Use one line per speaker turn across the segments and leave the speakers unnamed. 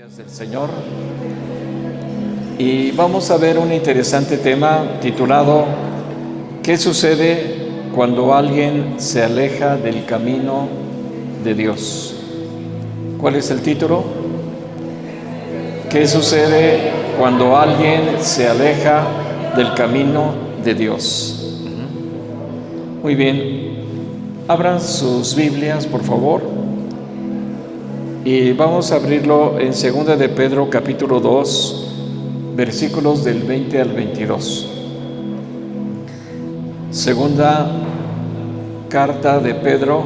días del Señor, y vamos a ver un interesante tema titulado ¿qué sucede cuando alguien se aleja del camino de Dios? ¿Cuál es el título? ¿Qué sucede cuando alguien se aleja del camino de Dios? Muy bien, abran sus Biblias, por favor. Y vamos a abrirlo en 2 de Pedro capítulo 2, versículos del 20 al 22. Segunda carta de Pedro,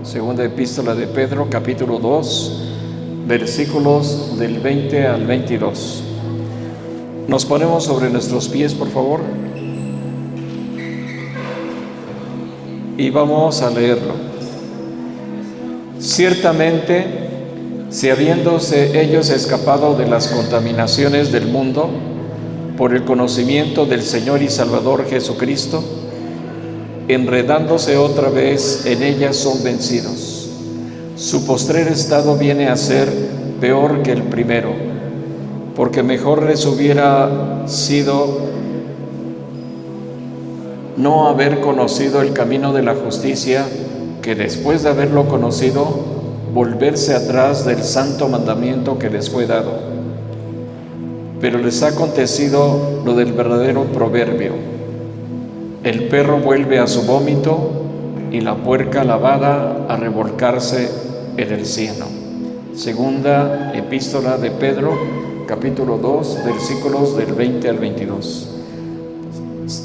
segunda epístola de Pedro, capítulo 2, versículos del 20 al 22. Nos ponemos sobre nuestros pies, por favor, y vamos a leerlo. Ciertamente, si habiéndose ellos escapado de las contaminaciones del mundo por el conocimiento del Señor y Salvador Jesucristo, enredándose otra vez en ellas son vencidos, su postrer estado viene a ser peor que el primero, porque mejor les hubiera sido no haber conocido el camino de la justicia que después de haberlo conocido, volverse atrás del santo mandamiento que les fue dado. Pero les ha acontecido lo del verdadero proverbio: el perro vuelve a su vómito y la puerca lavada a revolcarse en el cieno. Segunda epístola de Pedro, capítulo 2, versículos del 20 al 22.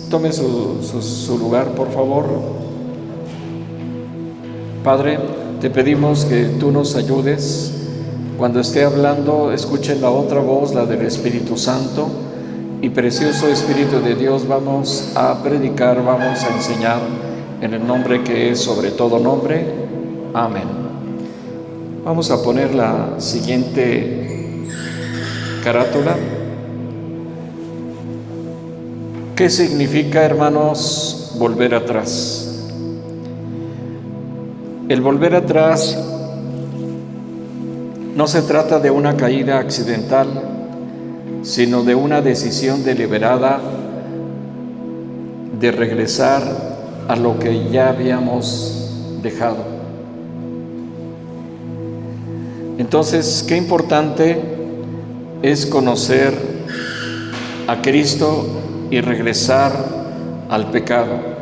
Tome su lugar, por favor. Padre, te pedimos que tú nos ayudes. Cuando esté hablando, escuchen la otra voz, la del Espíritu Santo. Y precioso Espíritu de Dios, vamos a predicar, vamos a enseñar en el nombre que es sobre todo nombre. Amén. Vamos a poner la siguiente carátula. ¿Qué significa, hermanos, volver atrás? El volver atrás no se trata de una caída accidental, sino de una decisión deliberada de regresar a lo que ya habíamos dejado. Entonces, qué importante es conocer a Cristo y regresar al pecado.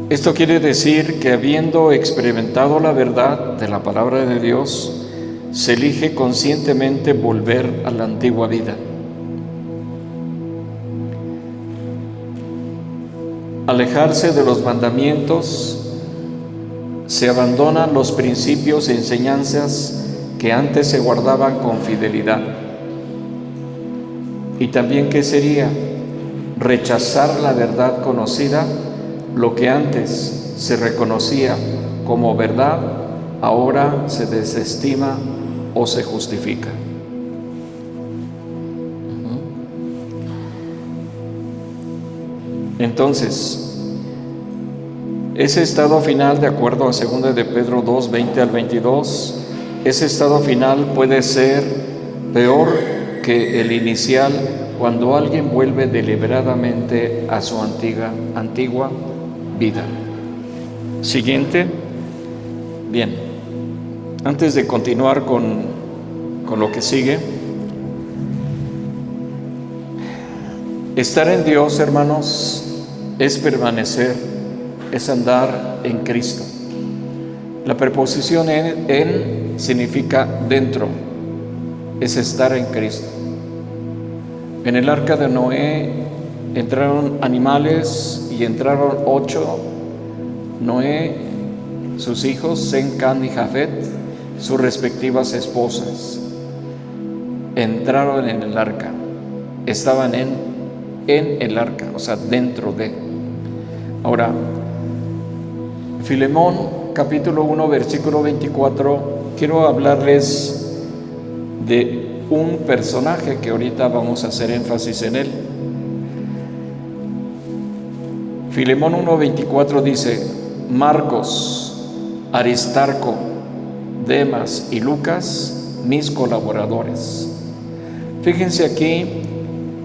Esto quiere decir que habiendo experimentado la verdad de la palabra de Dios, se elige conscientemente volver a la antigua vida. Alejarse de los mandamientos, se abandonan los principios e enseñanzas que antes se guardaban con fidelidad. Y también, ¿qué sería? Rechazar la verdad conocida. Lo que antes se reconocía como verdad, ahora se desestima o se justifica. Entonces, ese estado final, de acuerdo a 2 de Pedro 2, 20 al 22, ese estado final puede ser peor que el inicial cuando alguien vuelve deliberadamente a su antigua vida. Siguiente. Bien, antes de continuar con lo que sigue, estar en Dios, hermanos, es permanecer, es andar en Cristo. La preposición en significa dentro, es estar en Cristo. En el arca de Noé entraron animales y entraron 8, Noé, sus hijos, Sem, Cam y Jafet, sus respectivas esposas. Entraron en el arca, estaban en el arca, o sea, dentro de. Ahora, Filemón, capítulo 1, versículo 24, quiero hablarles de un personaje que ahorita vamos a hacer énfasis en él. Filemón 1:24 dice: Marcos, Aristarco, Demas y Lucas mis colaboradores. Fíjense aquí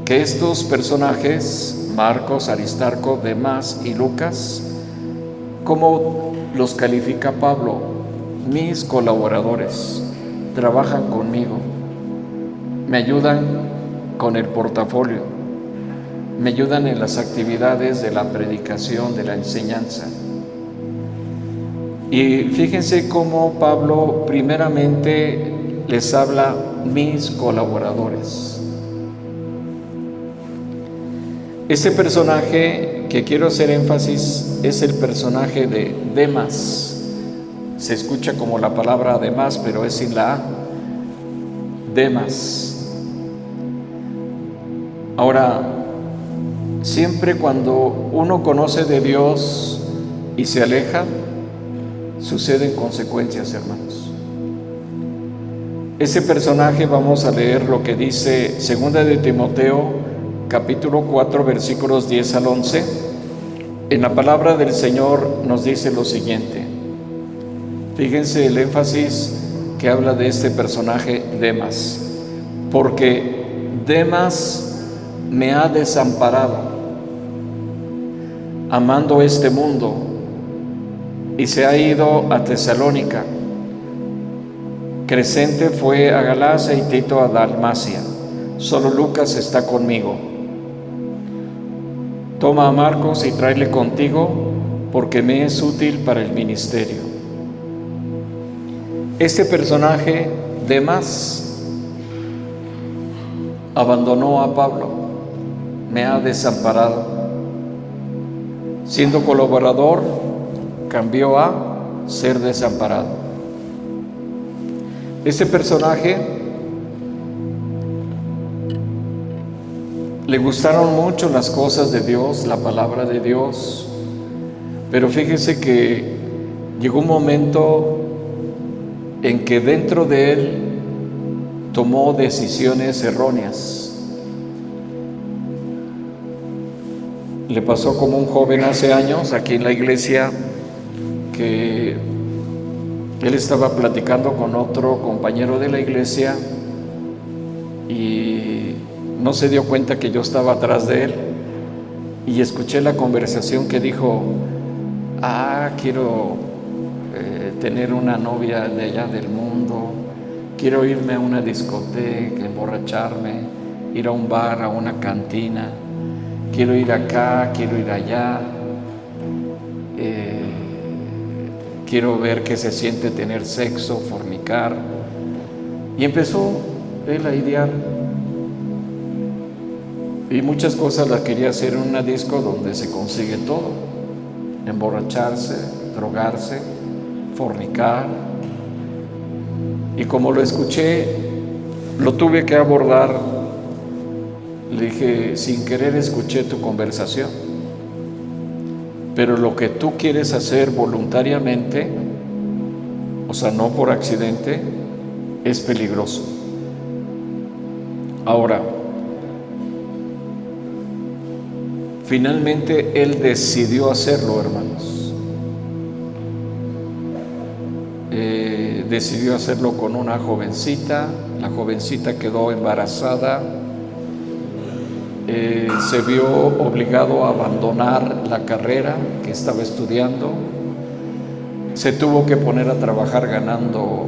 que estos personajes, Marcos, Aristarco, Demas y Lucas, ¿cómo los califica Pablo? Mis colaboradores, trabajan conmigo, me ayudan con el portafolio, me ayudan en las actividades de la predicación, de la enseñanza. Y fíjense cómo Pablo primeramente les habla mis colaboradores. Este personaje que quiero hacer énfasis es el personaje de Demas. Se escucha como la palabra Demas, pero es sin la A. Demas. Ahora, siempre cuando uno conoce de Dios y se aleja, suceden consecuencias, hermanos. Ese personaje, vamos a leer lo que dice 2 de Timoteo, capítulo 4, versículos 10 al 11. En la palabra del Señor nos dice lo siguiente. Fíjense el énfasis que habla de este personaje Demas. Porque Demas me ha desamparado, amando este mundo, y se ha ido a Tesalónica. Crescente fue a Galacia y Tito a Dalmacia. Solo Lucas está conmigo. Toma a Marcos y tráele contigo, porque me es útil para el ministerio. Este personaje, Demas, abandonó a Pablo, me ha desamparado. Siendo colaborador, cambió a ser desamparado. Este personaje le gustaron mucho las cosas de Dios, la palabra de Dios, pero fíjese que llegó un momento en que dentro de él tomó decisiones erróneas. Le pasó como un joven hace años aquí en la iglesia, que él estaba platicando con otro compañero de la iglesia y no se dio cuenta que yo estaba atrás de él, y escuché la conversación que dijo: quiero tener una novia de allá del mundo, quiero irme a una discoteca, emborracharme, ir a un bar, a una cantina, quiero ir acá, quiero ir allá, quiero ver qué se siente tener sexo, fornicar. Y empezó él a idear, y muchas cosas las quería hacer en una disco donde se consigue todo: emborracharse, drogarse, fornicar. Y como lo escuché, lo tuve que abordar. Le dije: sin querer escuché tu conversación, pero lo que tú quieres hacer voluntariamente, o sea, no por accidente, es peligroso. Ahora, finalmente él decidió hacerlo, hermanos. Decidió hacerlo con una jovencita. La jovencita quedó embarazada. Se vio obligado a abandonar la carrera que estaba estudiando. Se tuvo que poner a trabajar ganando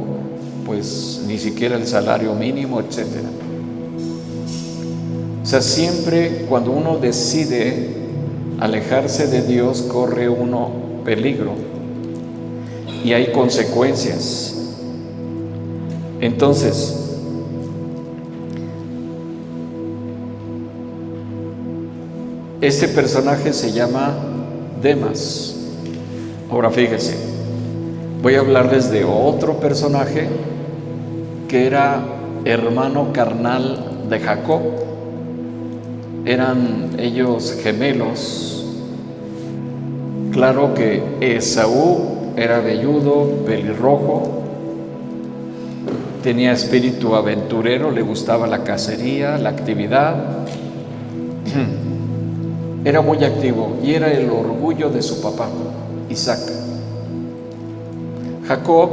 pues ni siquiera el salario mínimo, etcétera. O sea, siempre cuando uno decide alejarse de Dios, corre uno peligro y hay consecuencias. Entonces, este personaje se llama Demas. Ahora fíjese, voy a hablarles de otro personaje que era hermano carnal de Jacob. Eran ellos gemelos. Claro que Esaú era velludo, pelirrojo, tenía espíritu aventurero, le gustaba la cacería, la actividad. Era muy activo y era el orgullo de su papá, Isaac. Jacob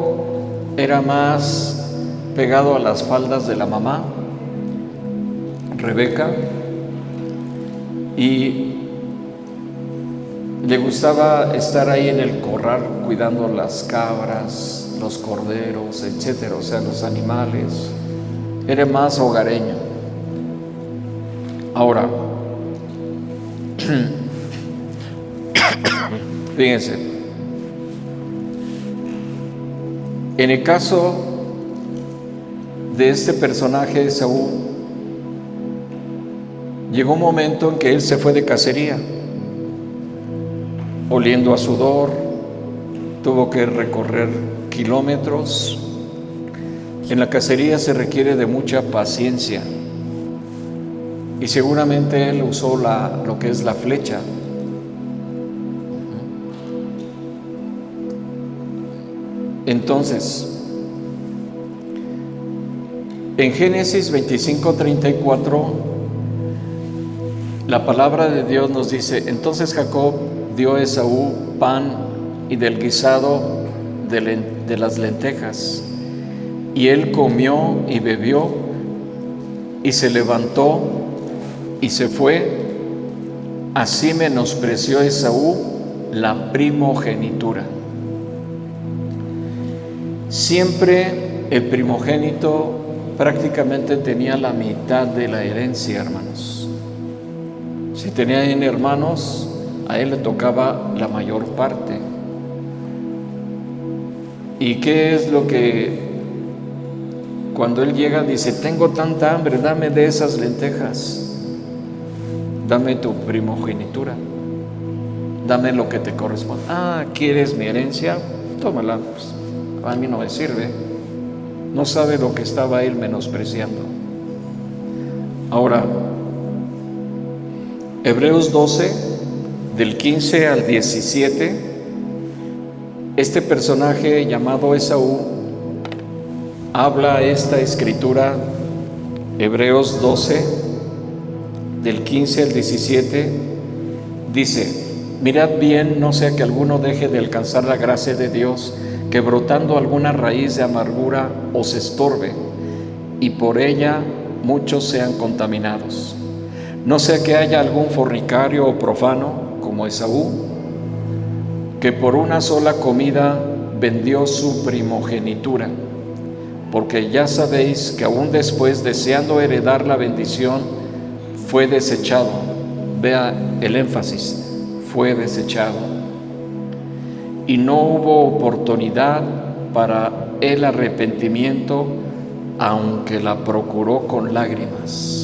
era más pegado a las faldas de la mamá, Rebeca, y le gustaba estar ahí en el corral cuidando las cabras, los corderos, etcétera, o sea, los animales. Era más hogareño. Ahora, fíjense, en el caso de este personaje, Esaú, llegó un momento en que él se fue de cacería, oliendo a sudor, tuvo que recorrer kilómetros. En la cacería se requiere de mucha paciencia y seguramente él usó lo que es la flecha. Entonces, en Génesis 25:34, la palabra de Dios nos dice: entonces Jacob dio a Esaú pan y del guisado de las lentejas, y él comió y bebió, y se levantó y se fue. Así menospreció Esaú la primogenitura. Siempre el primogénito prácticamente tenía la mitad de la herencia, hermanos. Si tenían hermanos, a él le tocaba la mayor parte. ¿Y qué es lo que cuando él llega dice: tengo tanta hambre, dame de esas lentejas, dame tu primogenitura, dame lo que te corresponde? ¿Quieres mi herencia? Tómala, pues, a mí no me sirve. No sabe lo que estaba él menospreciando. Ahora, Hebreos 12, del 15 al 17, este personaje llamado Esaú habla esta escritura. Hebreos 12, del 15 al 17, dice: mirad bien, no sea que alguno deje de alcanzar la gracia de Dios, que brotando alguna raíz de amargura os estorbe, y por ella muchos sean contaminados. No sea que haya algún fornicario o profano, como Esaú, que por una sola comida vendió su primogenitura, porque ya sabéis que aún después, deseando heredar la bendición, fue desechado. Vea el énfasis: fue desechado. Y no hubo oportunidad para el arrepentimiento, aunque la procuró con lágrimas.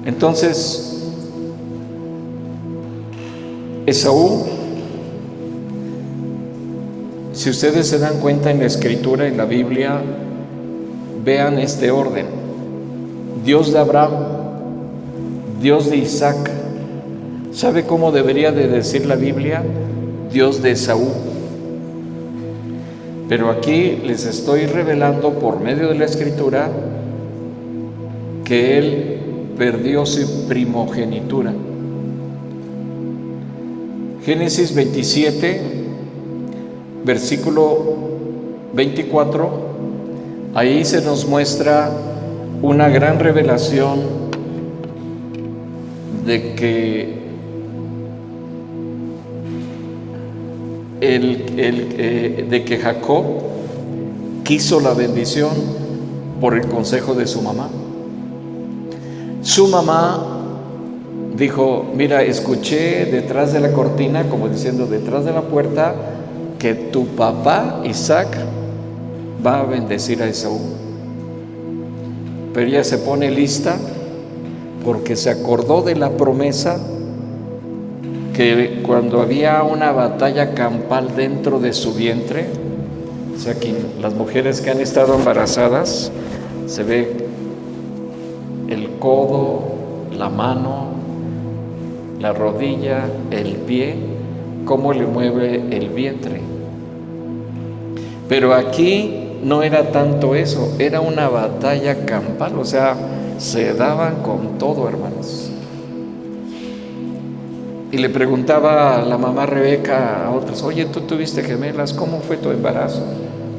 Entonces, Esaú, si ustedes se dan cuenta en la Escritura, en la Biblia, vean este orden: Dios de Abraham, Dios de Isaac. ¿Sabe cómo debería de decir la Biblia? Dios de Esaú. Pero aquí les estoy revelando por medio de la Escritura que él perdió su primogenitura. Génesis 27, versículo 24, ahí se nos muestra una gran revelación de que de que Jacob quiso la bendición por el consejo de su mamá. Su mamá dijo: mira, escuché detrás de la cortina, como diciendo detrás de la puerta, que tu papá Isaac va a bendecir a Esaú. Pero ella se pone lista porque se acordó de la promesa que cuando había una batalla campal dentro de su vientre, o sea, que las mujeres que han estado embarazadas, se ve el codo, la mano, la rodilla, el pie, cómo le mueve el vientre. Pero aquí no era tanto eso, era una batalla campal, o sea, se daban con todo, hermanos. Y le preguntaba a la mamá Rebeca a otras: oye, ¿tú tuviste gemelas? ¿Cómo fue tu embarazo?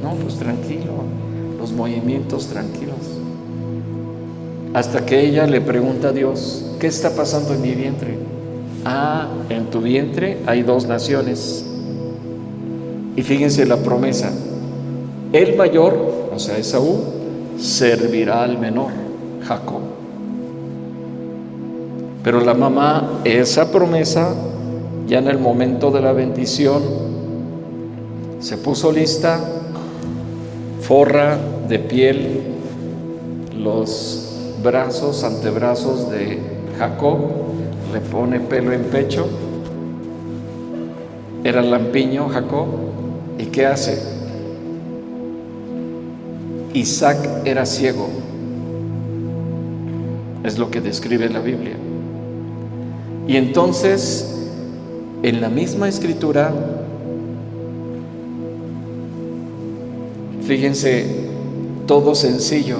No, pues tranquilo, los movimientos tranquilos. Hasta que ella le pregunta a Dios: ¿qué está pasando en mi vientre? Ah, en tu vientre hay 2 naciones. Y fíjense la promesa: el mayor, o sea, Esaú, servirá al menor, Jacob. Pero la mamá, esa promesa, ya en el momento de la bendición, se puso lista, forra de piel los brazos, antebrazos de Jacob, le pone pelo en pecho, era lampiño Jacob. ¿Y qué hace? Isaac era ciego, es lo que describe la Biblia. Y entonces, en la misma escritura, fíjense, todo sencillo.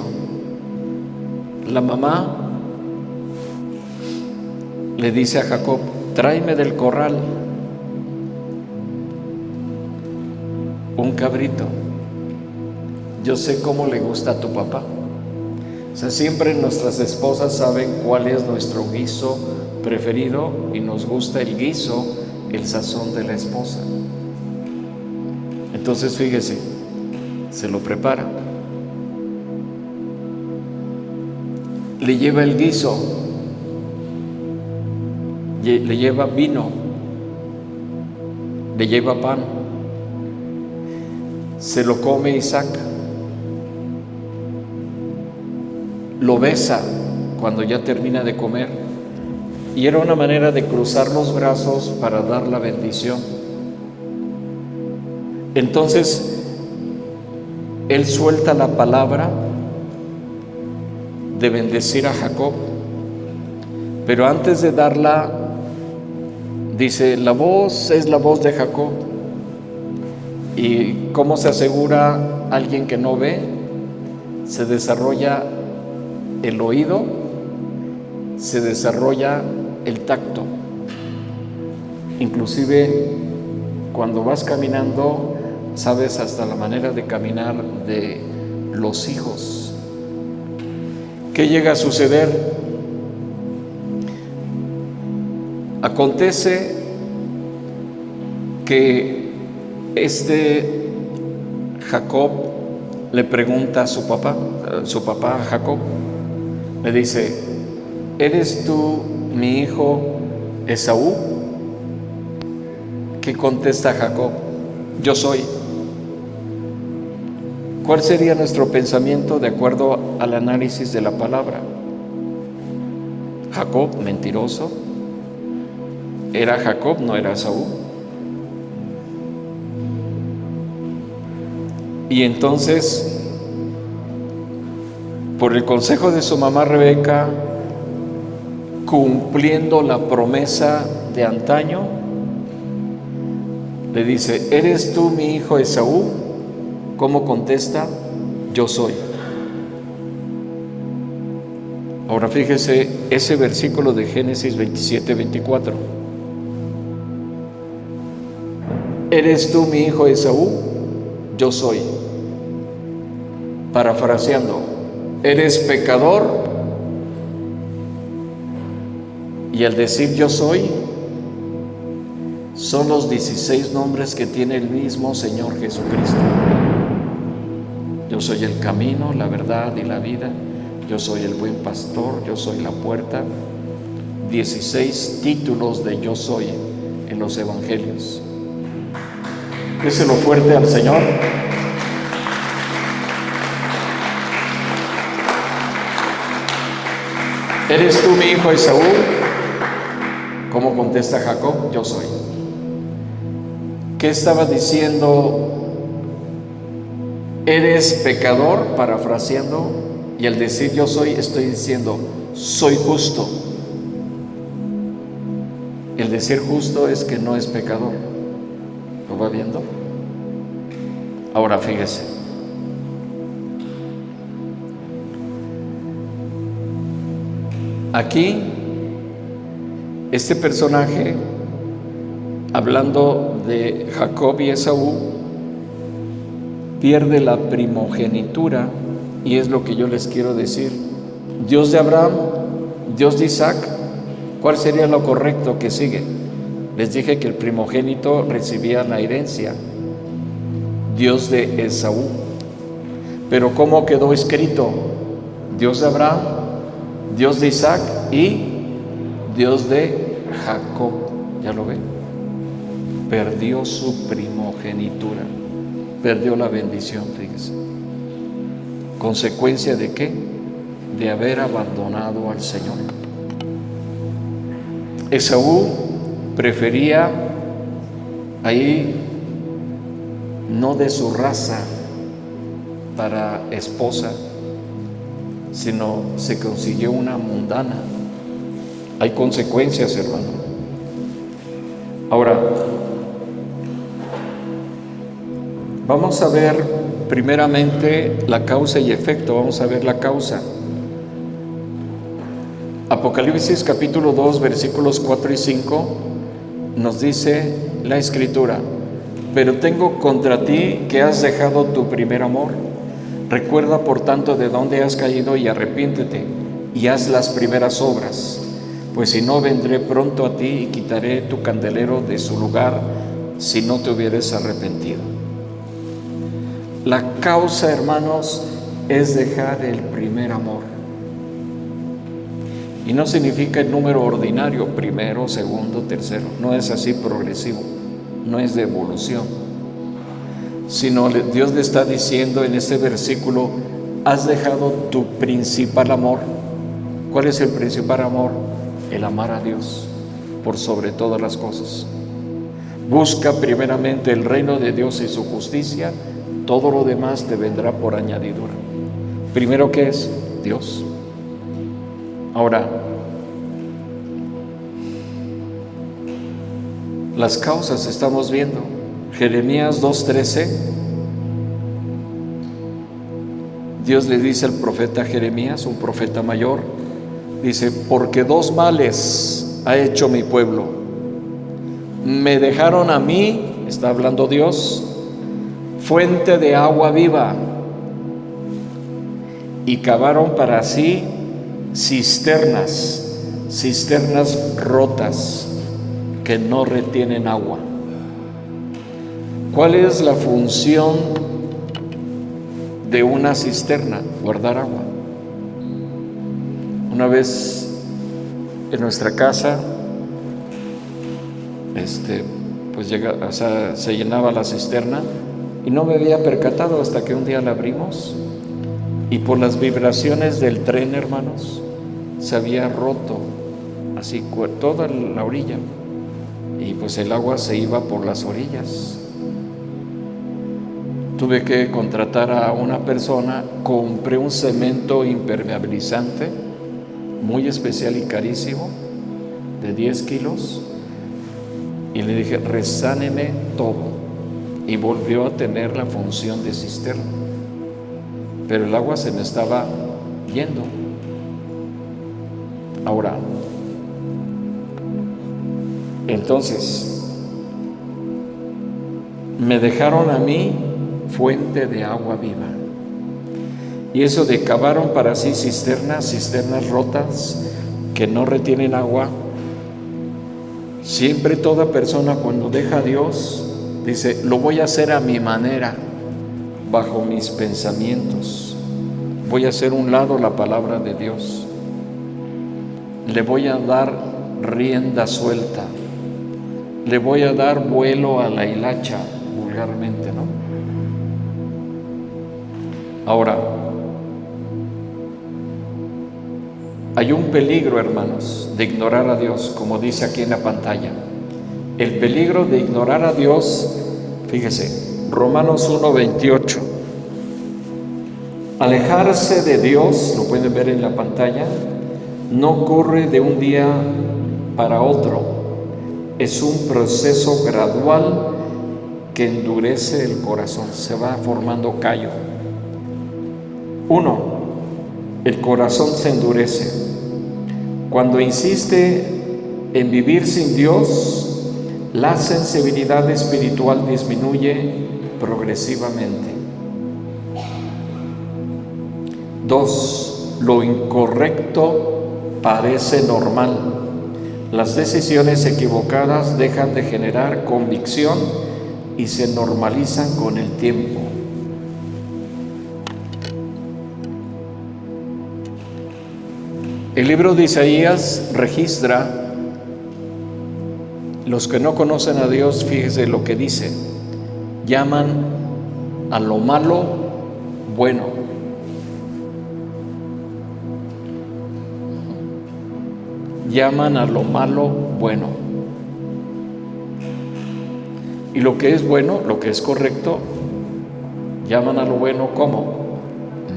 La mamá le dice a Jacob: tráeme del corral un cabrito. Yo sé cómo le gusta a tu papá. O sea, siempre nuestras esposas saben cuál es nuestro guiso preferido y nos gusta el guiso, el sazón de la esposa. Entonces, fíjese, se lo prepara. Le lleva el guiso, le lleva vino, le lleva pan. Se lo come Isaac. Lo besa cuando ya termina de comer. Y era una manera de cruzar los brazos para dar la bendición. Entonces, él suelta la palabra de bendecir a Jacob. Pero antes de darla, dice: la voz es la voz de Jacob. ¿Y cómo se asegura alguien que no ve? Se desarrolla el oído, se desarrolla el tacto. Inclusive cuando vas caminando, sabes hasta la manera de caminar de los hijos. ¿Qué llega a suceder? Acontece que Jacob le pregunta a su papá Jacob, le dice: ¿eres tú mi hijo Esaú? ¿Qué contesta Jacob? Yo soy. ¿Cuál sería nuestro pensamiento de acuerdo al análisis de la palabra? Jacob, mentiroso. Era Jacob, no era Esaú. Y entonces, por el consejo de su mamá Rebeca, cumpliendo la promesa de antaño, le dice: ¿eres tú mi hijo Esaú? ¿Cómo contesta? Yo soy. Ahora fíjese ese versículo de Génesis 27-24. ¿Eres tú mi hijo Esaú? Yo soy. Parafraseando: ¿eres pecador? Y al decir yo soy, son los 16 nombres que tiene el mismo Señor Jesucristo. Yo soy el camino, la verdad y la vida. Yo soy el buen pastor, yo soy la puerta. 16 títulos de yo soy en los evangelios. Déselo fuerte al Señor. ¿Eres tú mi hijo Esaú? ¿Cómo contesta Jacob? Yo soy. ¿Qué estaba diciendo? ¿Eres pecador? Parafraseando. Y al decir yo soy, estoy diciendo soy justo. El decir justo es que no es pecador. ¿Lo va viendo? Ahora fíjese. Aquí, este personaje hablando de Jacob y Esaú, pierde la primogenitura, y es lo que yo les quiero decir. Dios de Abraham, Dios de Isaac, ¿cuál sería lo correcto que sigue? Les dije que el primogénito recibía la herencia, Dios de Esaú. Pero ¿cómo quedó escrito? Dios de Abraham, Dios de Isaac y Dios de Jacob. ¿Ya lo ven? Perdió su primogenitura, perdió la bendición, fíjense. ¿Consecuencia de qué? De haber abandonado al Señor. Esaú prefería ahí no de su raza para esposa, sino se consiguió una mundana. Hay consecuencias, hermano. Ahora, vamos a ver primeramente la causa y efecto. Vamos a ver la causa. Apocalipsis capítulo 2, versículos 4 y 5 nos dice la Escritura: pero tengo contra ti que has dejado tu primer amor. Recuerda por tanto de dónde has caído y arrepiéntete y haz las primeras obras, pues si no, vendré pronto a ti y quitaré tu candelero de su lugar si no te hubieres arrepentido. La causa, hermanos, es dejar el primer amor. Y no significa el número ordinario, primero, segundo, tercero. No es así progresivo, no es de evolución. Sino Dios le está diciendo en este versículo: has dejado tu principal amor. ¿Cuál es el principal amor? El amar a Dios por sobre todas las cosas. Busca primeramente el reino de Dios y su justicia, todo lo demás te vendrá por añadidura. Primero, ¿qué es? Dios. Ahora, las causas estamos viendo. Jeremías 2:13, Dios le dice al profeta Jeremías, un profeta mayor, dice: porque dos males ha hecho mi pueblo. Me dejaron a mí, está hablando Dios, fuente de agua viva, y cavaron para sí cisternas rotas que no retienen agua. ¿Cuál es la función de una cisterna? Guardar agua. Una vez en nuestra casa, pues se llenaba la cisterna y no me había percatado hasta que un día la abrimos y por las vibraciones del tren, hermanos, se había roto así toda la orilla y pues el agua se iba por las orillas. Tuve que contratar a una persona, compré un cemento impermeabilizante muy especial y carísimo de 10 kilos y le dije: resáneme todo, y volvió a tener la función de cisterna, pero el agua se me estaba yendo. Ahora, entonces, me dejaron a mí fuente de agua viva. Y eso de cavaron para sí cisternas rotas que no retienen agua. Siempre toda persona cuando deja a Dios dice: lo voy a hacer a mi manera, bajo mis pensamientos. Voy a hacer a un lado la palabra de Dios. Le voy a dar rienda suelta. Le voy a dar vuelo a la hilacha, vulgarmente, ¿no? Ahora, hay un peligro, hermanos, de ignorar a Dios, como dice aquí en la pantalla. El peligro de ignorar a Dios, fíjese, Romanos 1:28. Alejarse de Dios, lo pueden ver en la pantalla, no ocurre de un día para otro. Es un proceso gradual que endurece el corazón, se va formando callo. 1. El corazón se endurece. Cuando insiste en vivir sin Dios, la sensibilidad espiritual disminuye progresivamente. 2. Lo incorrecto parece normal. Las decisiones equivocadas dejan de generar convicción y se normalizan con el tiempo. El libro de Isaías registra, los que no conocen a Dios, fíjese lo que dice, llaman a lo malo bueno. Llaman a lo malo bueno. Y lo que es bueno, lo que es correcto, llaman a lo bueno como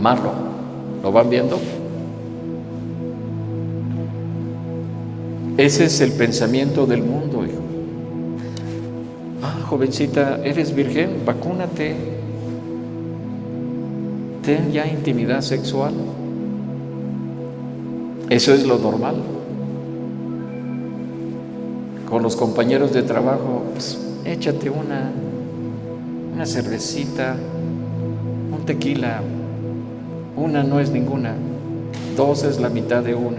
malo. ¿Lo van viendo? Ese es el pensamiento del mundo, hijo. Jovencita, ¿eres virgen? Vacúnate. Ten ya intimidad sexual. Eso es lo normal. Con los compañeros de trabajo, pues, échate una cervecita, un tequila. Una no es ninguna, 2 es la mitad de una.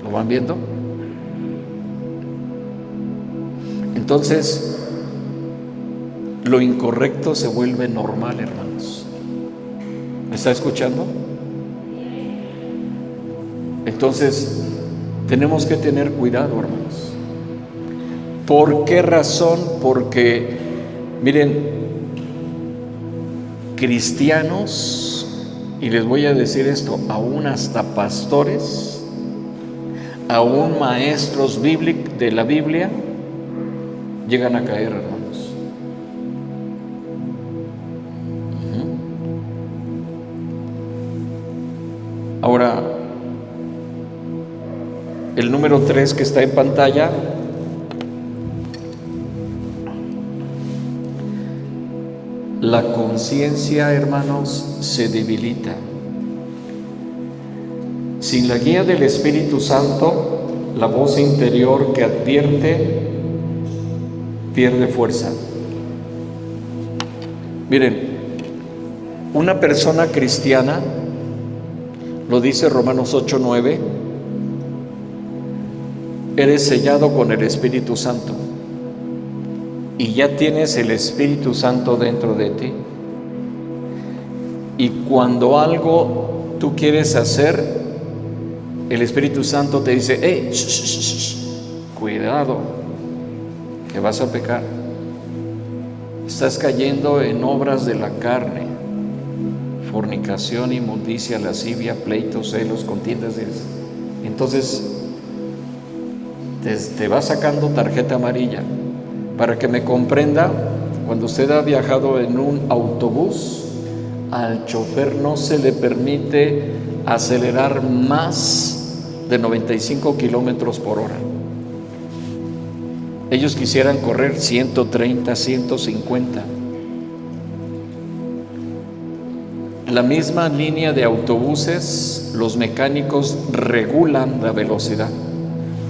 ¿Lo van viendo? Entonces, lo incorrecto se vuelve normal, hermanos. ¿Me está escuchando? Entonces, tenemos que tener cuidado, hermanos. ¿Por qué razón? Porque, miren, cristianos, y les voy a decir esto, aún hasta pastores, aún maestros de la Biblia, llegan a caer, hermanos. Ahora, el número 3 que está en pantalla, la conciencia, hermanos, se debilita. Sin la guía del Espíritu Santo, la voz interior que advierte pierde fuerza. Miren, una persona cristiana, lo dice Romanos 8:9, eres sellado con el Espíritu Santo y ya tienes el Espíritu Santo dentro de ti. Y cuando algo tú quieres hacer, el Espíritu Santo te dice, hey, cuidado, que vas a pecar. Estás cayendo en obras de la carne, fornicación, inmundicia, lascivia, pleitos, celos, contiendas. Entonces, te va sacando tarjeta amarilla. Para que me comprenda, cuando usted ha viajado en un autobús, al chofer no se le permite acelerar más de 95 kilómetros por hora. Ellos quisieran correr 130, 150. La misma línea de autobuses, los mecánicos regulan la velocidad.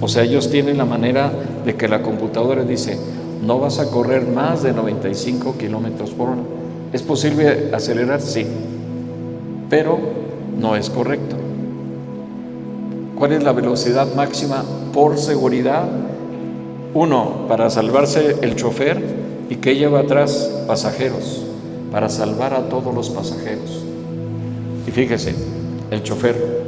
O sea, ellos tienen la manera de que la computadora dice, no vas a correr más de 95 kilómetros por hora. ¿Es posible acelerar? Sí, pero no es correcto. ¿Cuál es la velocidad máxima por seguridad? 1, para salvarse el chofer, y que lleva atrás pasajeros, para salvar a todos los pasajeros. Y fíjese, el chofer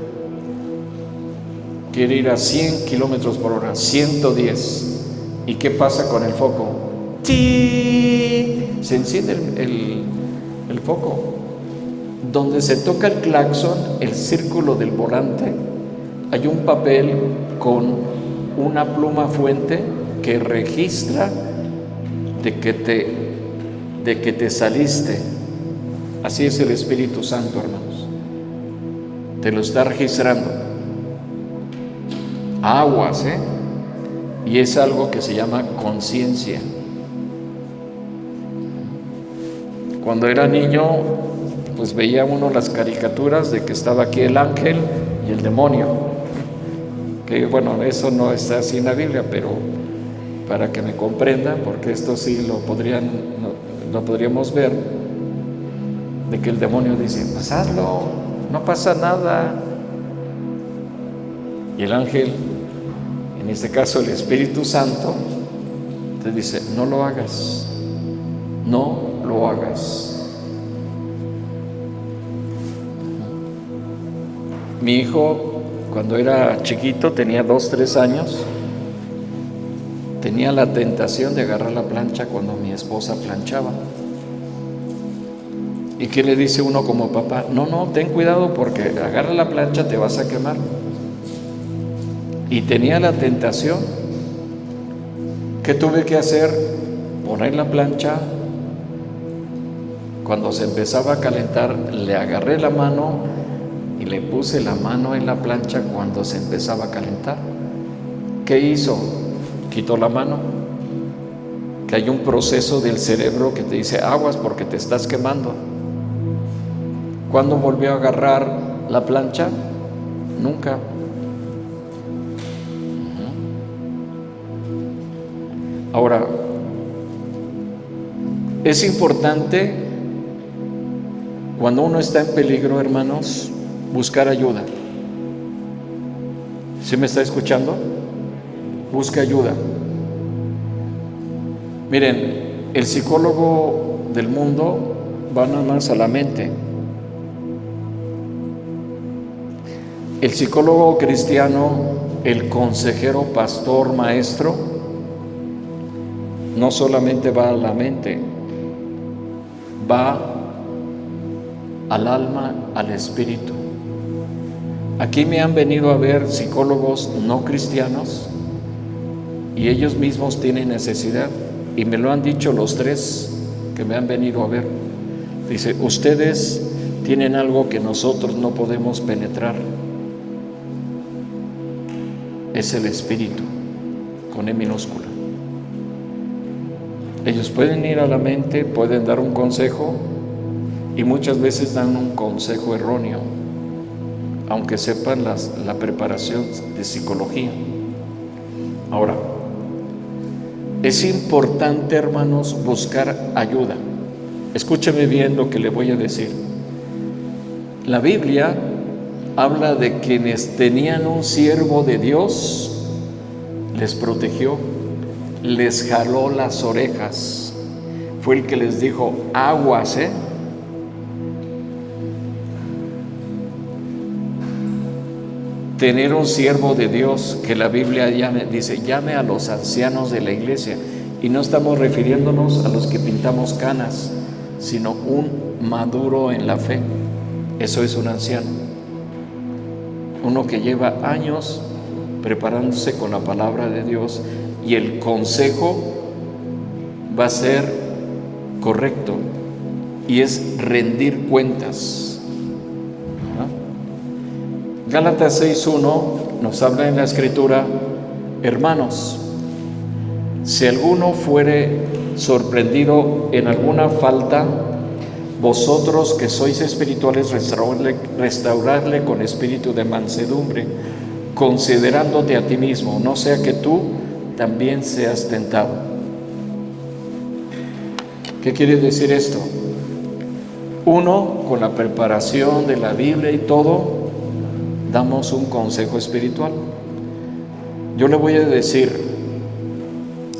quiere ir a 100 kilómetros por hora, 110. ¿Y qué pasa con el foco? ¡Sí! Se enciende el foco. Donde se toca el claxon, el círculo del volante, hay un papel con una pluma fuente que registra de que te saliste. Así es el Espíritu Santo, hermanos. Te lo está registrando. Aguas, y es algo que se llama conciencia. Cuando era niño, pues veía uno las caricaturas de que estaba aquí el ángel y el demonio, Que bueno, eso no está así en la Biblia, pero para que me comprendan, porque esto sí lo podríamos ver, de que el demonio dice, pues hazlo, no pasa nada. Y el ángel, en este caso el Espíritu Santo, te dice, no lo hagas, no lo hagas. Mi hijo, cuando era chiquito, tenía 2, 3 años, tenía la tentación de agarrar la plancha cuando mi esposa planchaba. ¿Y qué le dice uno como papá? No, ten cuidado porque agarra la plancha, te vas a quemar. Y tenía la tentación. ¿Qué tuve que hacer? Poner la plancha. Cuando se empezaba a calentar, le agarré la mano y le puse la mano en la plancha cuando se empezaba a calentar. ¿Qué hizo? Quitó la mano. Que hay un proceso del cerebro que te dice, aguas porque te estás quemando. ¿Cuándo volvió a agarrar la plancha? Nunca. Ahora, es importante cuando uno está en peligro, hermanos, buscar ayuda. ¿Sí me está escuchando? Busca ayuda. Miren, el psicólogo del mundo va nada más a la mente. El psicólogo cristiano, el consejero, pastor, maestro, no solamente va a la mente, va al alma, al espíritu. Aquí me han venido a ver psicólogos no cristianos y ellos mismos tienen necesidad, y me lo han dicho los 3 que me han venido a ver. Dice, ustedes tienen algo que nosotros no podemos penetrar. Es el espíritu, con E minúscula. Ellos pueden ir a la mente, pueden dar un consejo, y muchas veces dan un consejo erróneo, aunque sepan la preparación de psicología. Ahora, es importante, hermanos, buscar ayuda. Escúcheme bien lo que le voy a decir. La Biblia habla de quienes tenían un siervo de Dios, les protegió, les jaló las orejas, fue el que les dijo, aguas, Tener un siervo de Dios, que la Biblia dice, llame a los ancianos de la iglesia, y no estamos refiriéndonos a los que pintamos canas, sino un maduro en la fe. Eso es un anciano, uno que lleva años preparándose con la palabra de Dios, y el consejo va a ser correcto, y es rendir cuentas. Gálatas 6:1 nos habla en la Escritura, hermanos, si alguno fuere sorprendido en alguna falta, vosotros que sois espirituales, restaurarle con espíritu de mansedumbre, considerándote a ti mismo, no sea que tú también seas tentado. ¿Qué quiere decir esto? Uno, con la preparación de la Biblia y todo, damos un consejo espiritual. Yo le voy a decir,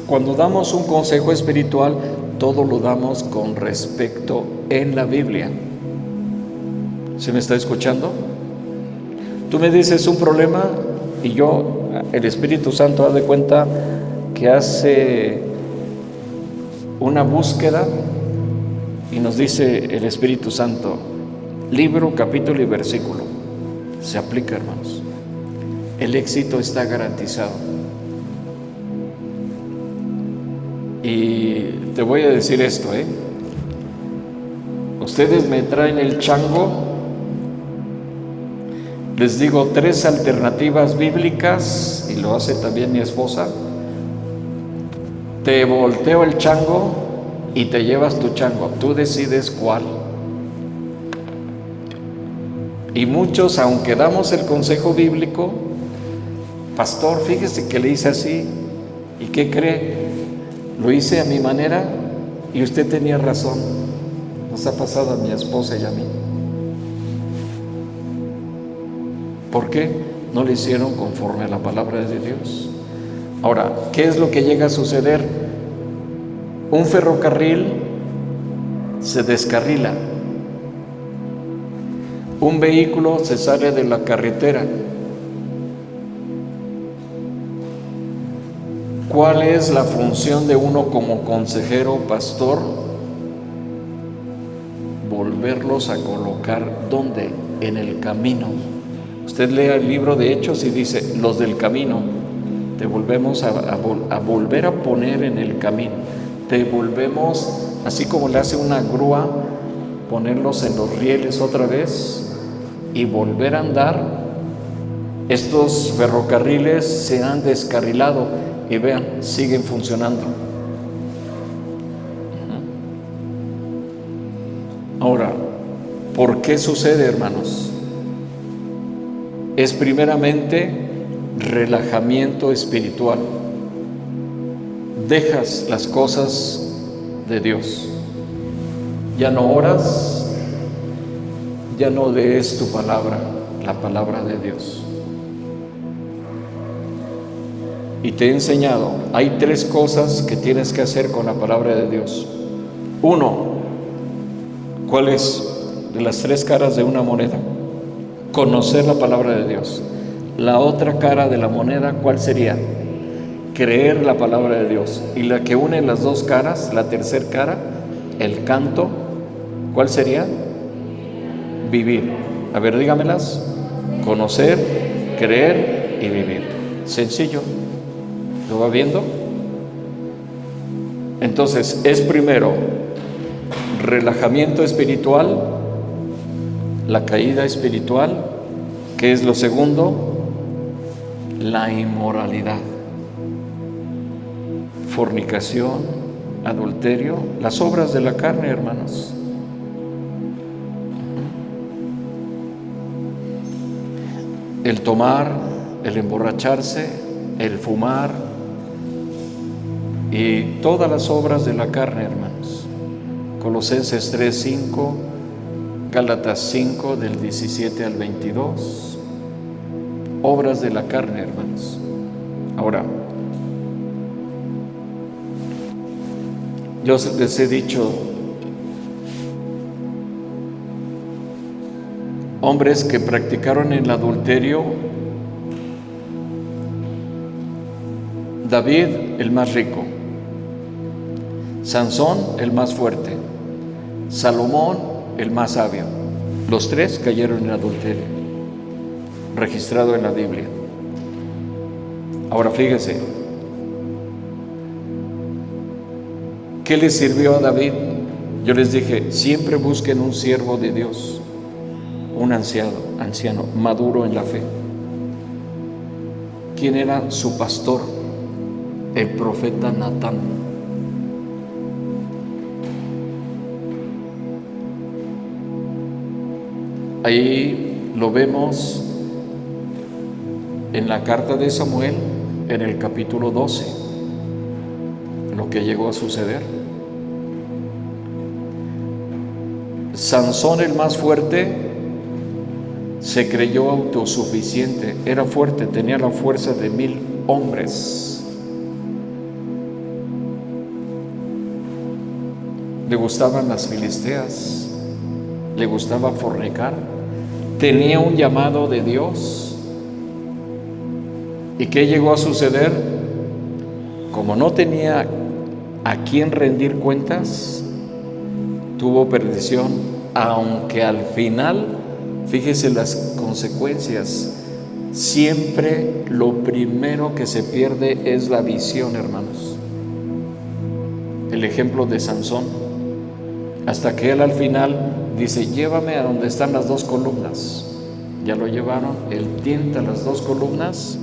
cuando damos un consejo espiritual, todo lo damos con respecto en la Biblia. ¿Se me está escuchando? Tú me dices un problema y el Espíritu Santo da de cuenta que hace una búsqueda y nos dice el Espíritu Santo, libro, capítulo y versículo. Se aplica, hermanos. El éxito está garantizado. Y te voy a decir esto, Ustedes me traen el chango, les digo 3 alternativas bíblicas, y lo hace también mi esposa. Te volteo el chango y te llevas tu chango. Tú decides cuál. Y muchos, aunque damos el consejo bíblico, Pastor, fíjese que le hice así. ¿Y qué cree? Lo hice a mi manera y usted tenía razón. Nos ha pasado a mi esposa y a mí. ¿Por qué? No lo hicieron conforme a la palabra de Dios. Ahora, ¿qué es lo que llega a suceder? Un ferrocarril se descarrila. Un vehículo se sale de la carretera. ¿Cuál es la función de uno como consejero, pastor? Volverlos a colocar, ¿dónde? En el camino. Usted lea el libro de Hechos y dice, los del camino, te volvemos a volver a poner en el camino. Te volvemos, así como le hace una grúa, ponerlos en los rieles otra vez y volver a andar. Estos ferrocarriles se han descarrilado. Y vean, siguen funcionando. Ahora, ¿por qué sucede, hermanos? Es primeramente relajamiento espiritual. Dejas las cosas de Dios. Ya no oras, ya no lees tu palabra, la palabra de Dios. Y te he enseñado, hay 3 cosas que tienes que hacer con la palabra de Dios. 1, ¿cuál es? De las 3 caras de una moneda. Conocer la palabra de Dios. La otra cara de la moneda, ¿cuál sería? Creer la palabra de Dios. Y la que une las 2 caras, la tercera cara, el canto, ¿cuál sería? Vivir. A ver, dígamelas. Conocer, creer y vivir. Sencillo. ¿Lo va viendo? Entonces, es primero relajamiento espiritual, la caída espiritual. ¿Qué es lo segundo? La inmoralidad, fornicación, adulterio, las obras de la carne, hermanos. El tomar, el emborracharse, el fumar, y todas las obras de la carne, hermanos. Colosenses 3:5, Gálatas 5 del 17 al 22. Obras de la carne, hermanos. Ahora, yo les he dicho, hombres que practicaron el adulterio. David, el más rico. Sansón, el más fuerte. Salomón, el más sabio. Los 3 cayeron en adulterio, registrado en la Biblia. Ahora fíjese, ¿qué le sirvió a David? Yo les dije, siempre busquen un siervo de Dios, un anciano, maduro en la fe. ¿Quién era su pastor? El profeta Natán. Ahí lo vemos en la carta de Samuel, en el capítulo 12, lo que llegó a suceder. Sansón, el más fuerte, se creyó autosuficiente, era fuerte, tenía la fuerza de 1000 hombres. Le gustaban las filisteas, le gustaba fornicar, tenía un llamado de Dios. ¿Y qué llegó a suceder? Como no tenía a quién rendir cuentas, tuvo perdición, aunque al final, fíjese las consecuencias. Siempre lo primero que se pierde es la visión, hermanos. El ejemplo de Sansón, hasta que él al final dice, llévame a donde están las 2 columnas. Ya lo llevaron, él tienta las 2 columnas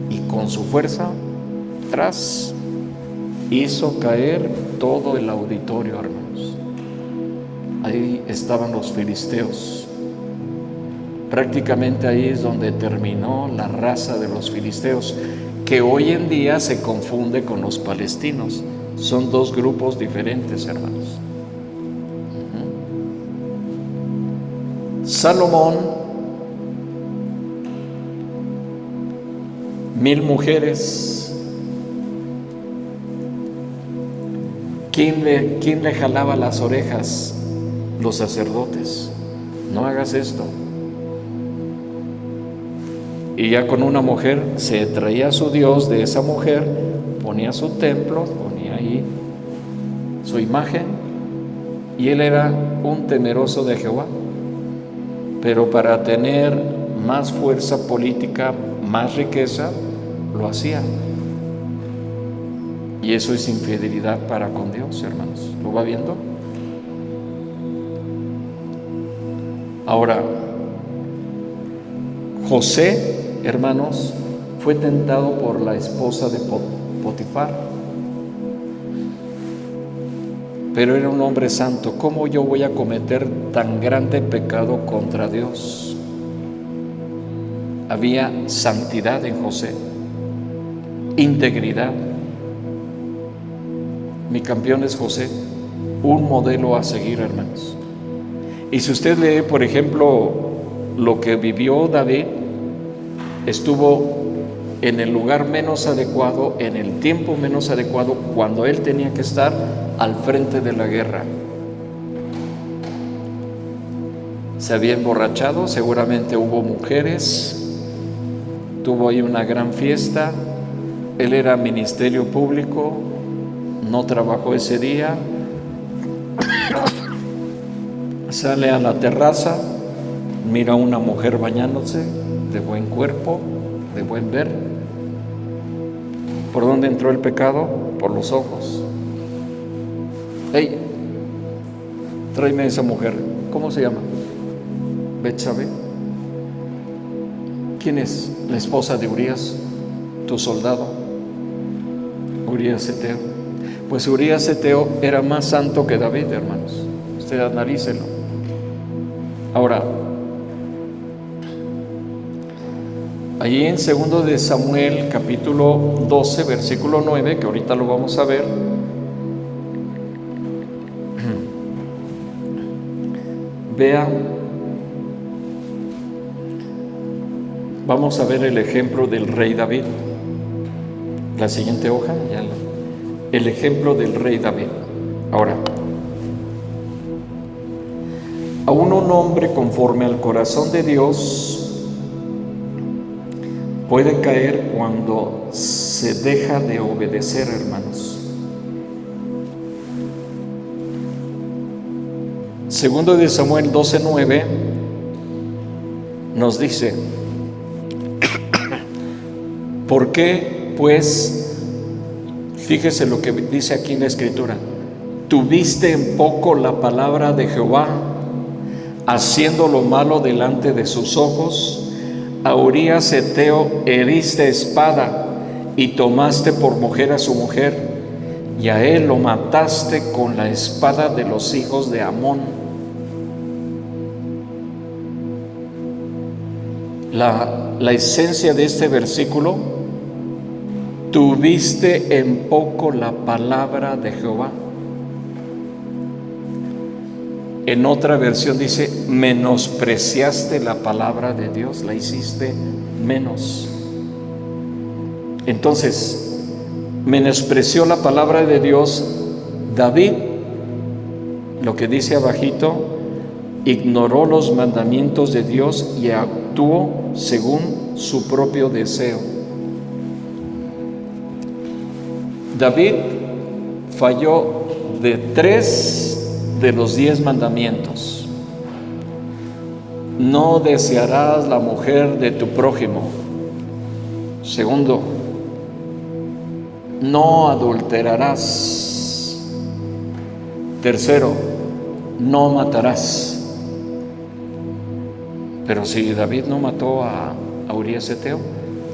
y con su fuerza, tras, hizo caer todo el auditorio, hermanos. Ahí estaban los filisteos. Prácticamente ahí es donde terminó la raza de los filisteos, que hoy en día se confunde con los palestinos. Son dos grupos diferentes, hermanos. Salomón, 1000 mujeres. ¿Quién le jalaba las orejas? Los sacerdotes. No hagas esto. Y ya con una mujer se traía a su Dios de esa mujer, ponía su templo, ponía ahí su imagen, y él era un temeroso de Jehová. Pero para tener más fuerza política, más riqueza, lo hacía. Y eso es infidelidad para con Dios, hermanos. ¿Lo va viendo? Ahora, José, hermanos, fue tentado por la esposa de Potifar. Pero era un hombre santo. ¿Cómo yo voy a cometer tan grande pecado contra Dios? Había santidad en José, integridad. Mi campeón es José, un modelo a seguir, hermanos. Y si usted lee, por ejemplo, lo que vivió David, estuvo en el lugar menos adecuado, en el tiempo menos adecuado, cuando él tenía que estar al frente de la guerra. Se había emborrachado, seguramente hubo mujeres, tuvo ahí una gran fiesta, él era ministerio público, no trabajó ese día, sale a la terraza, mira a una mujer bañándose, de buen cuerpo, de buen ver. ¿Por dónde entró el pecado? Por los ojos. Hey, tráeme a esa mujer. ¿Cómo se llama? Betsabé. ¿Quién es? La esposa de Urías, tu soldado, Urías Eteo. Pues Urías Eteo era más santo que David, hermanos. Usted analícelo. Ahora, allí en 2 de Samuel, capítulo 12, versículo 9, que ahorita lo vamos a ver, vea, vamos a ver el ejemplo del rey David. La siguiente hoja, el ejemplo del rey David. Ahora, aún un hombre conforme al corazón de Dios puede caer cuando se deja de obedecer, hermanos. Segundo de Samuel 12:9 nos dice: ¿por qué, pues, fíjese lo que dice aquí en la Escritura, tuviste en poco la palabra de Jehová, haciendo lo malo delante de sus ojos? A Urías Eteo heriste espada y tomaste por mujer a su mujer, y a él lo mataste con la espada de los hijos de Amón. La esencia de este versículo: tuviste en poco la palabra de Jehová. En otra versión dice: menospreciaste la palabra de Dios, la hiciste menos. Entonces, menospreció la palabra de Dios David. Lo que dice abajito: ignoró los mandamientos de Dios y actuó según su propio deseo. David falló de 3 de los 10 mandamientos. No desearás la mujer de tu prójimo. Segundo, no adulterarás. Tercero, no matarás. Pero si David no mató a Urías Eteo,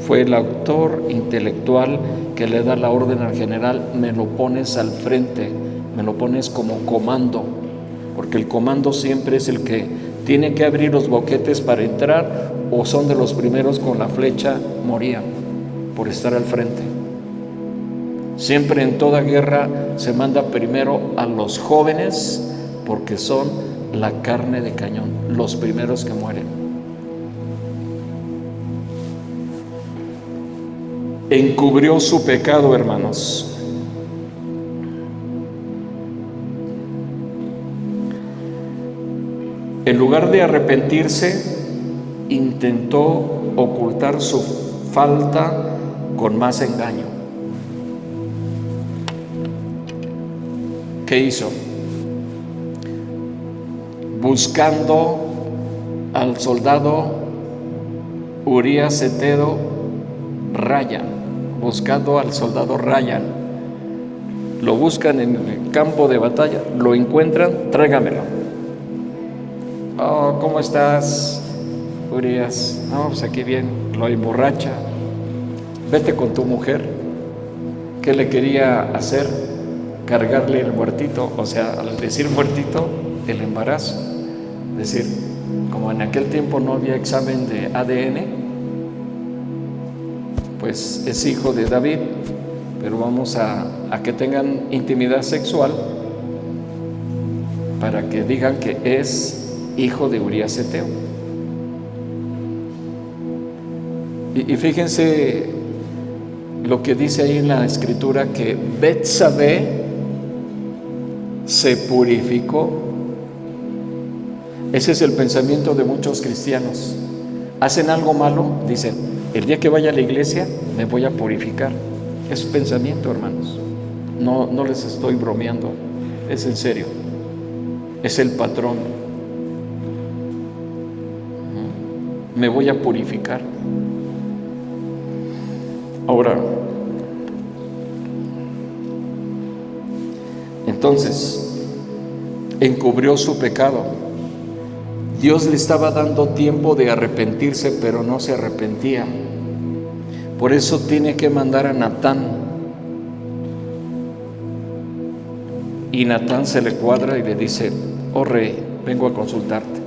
fue el autor intelectual que le da la orden al general: me lo pones al frente, me lo pones como comando, porque el comando siempre es el que tiene que abrir los boquetes para entrar, o son de los primeros con la flecha, morían por estar al frente. Siempre en toda guerra se manda primero a los jóvenes, porque son la carne de cañón, los primeros que mueren. Encubrió su pecado, hermanos. En lugar de arrepentirse, intentó ocultar su falta con más engaño. ¿Qué hizo? Buscando al soldado Urías Heteo, Ryan, buscando al soldado Ryan. Lo buscan en el campo de batalla, lo encuentran, tráigamelo. Oh, ¿cómo estás, Urías? No, pues aquí bien. Lo emborracha. Vete con tu mujer. ¿Qué le quería hacer? Cargarle el muertito, o sea, al decir muertito, el embarazo. Es decir, como en aquel tiempo no había examen de ADN, pues es hijo de David, pero vamos a que tengan intimidad sexual para que digan que es hijo de Urías Heteo. Y fíjense lo que dice ahí en la escritura, que Betsabé se purificó. Ese es el pensamiento de muchos cristianos. Hacen algo malo, dicen, el día que vaya a la iglesia me voy a purificar. Es su pensamiento, hermanos. No les estoy bromeando, es en serio. Es el patrón. Me voy a purificar. Ahora, entonces, encubrió su pecado. Dios le estaba dando tiempo de arrepentirse, pero no se arrepentía. Por eso tiene que mandar a Natán. Y Natán se le cuadra y le dice: oh rey, vengo a consultarte.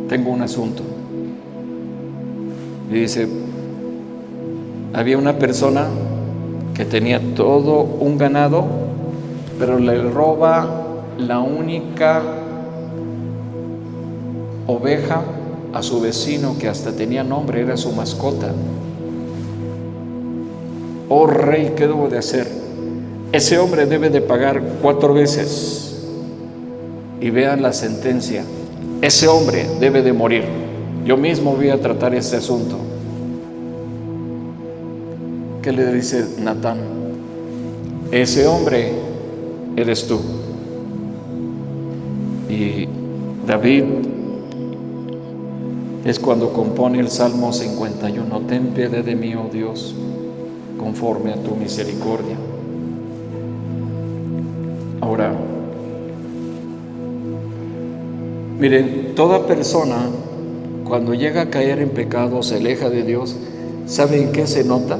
Tengo un asunto. Y dice: había una persona que tenía todo un ganado, pero le roba la única oveja a su vecino, que hasta tenía nombre, era su mascota. Oh rey, ¿qué debo de hacer? Ese hombre debe de pagar 4 veces. Y vean la sentencia: ese hombre debe de morir. Yo mismo voy a tratar este asunto. ¿Qué le dice Natán? Ese hombre eres tú. Y David es cuando compone el Salmo 51. Ten piedad de mí, oh Dios, conforme a tu misericordia. Ahora, miren, toda persona cuando llega a caer en pecado, se aleja de Dios, ¿saben qué se nota?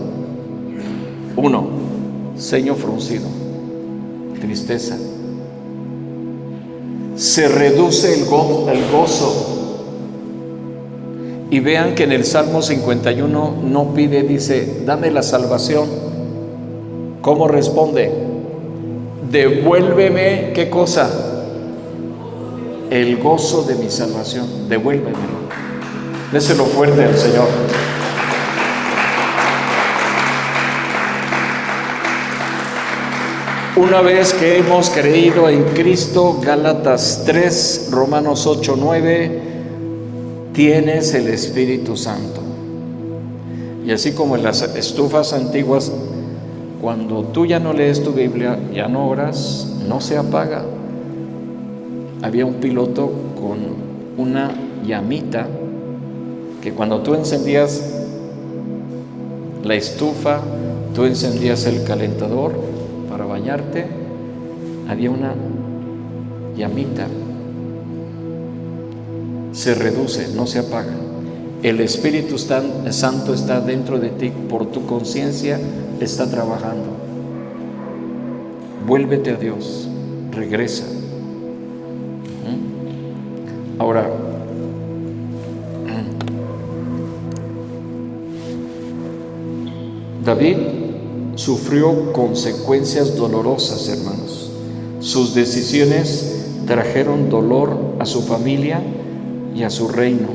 1, ceño fruncido, tristeza. Se reduce el gozo. Y vean que en el Salmo 51 no pide, dice, dame la salvación. ¿Cómo responde? Devuélveme, ¿qué cosa? El gozo de mi salvación. Devuélvemelo. Déselo fuerte al Señor. Una vez que hemos creído en Cristo, Gálatas 3, Romanos 8, 9, tienes el Espíritu Santo. Y así como en las estufas antiguas, cuando tú ya no lees tu Biblia, ya no oras, no se apaga. Había un piloto con una llamita que cuando tú encendías la estufa, tú encendías el calentador para bañarte, había una llamita. Se reduce, no se apaga. El Espíritu Santo está dentro de ti, por tu conciencia está trabajando. Vuélvete a Dios, regresa. Ahora, David sufrió consecuencias dolorosas, hermanos. Sus decisiones trajeron dolor a su familia y a su reino.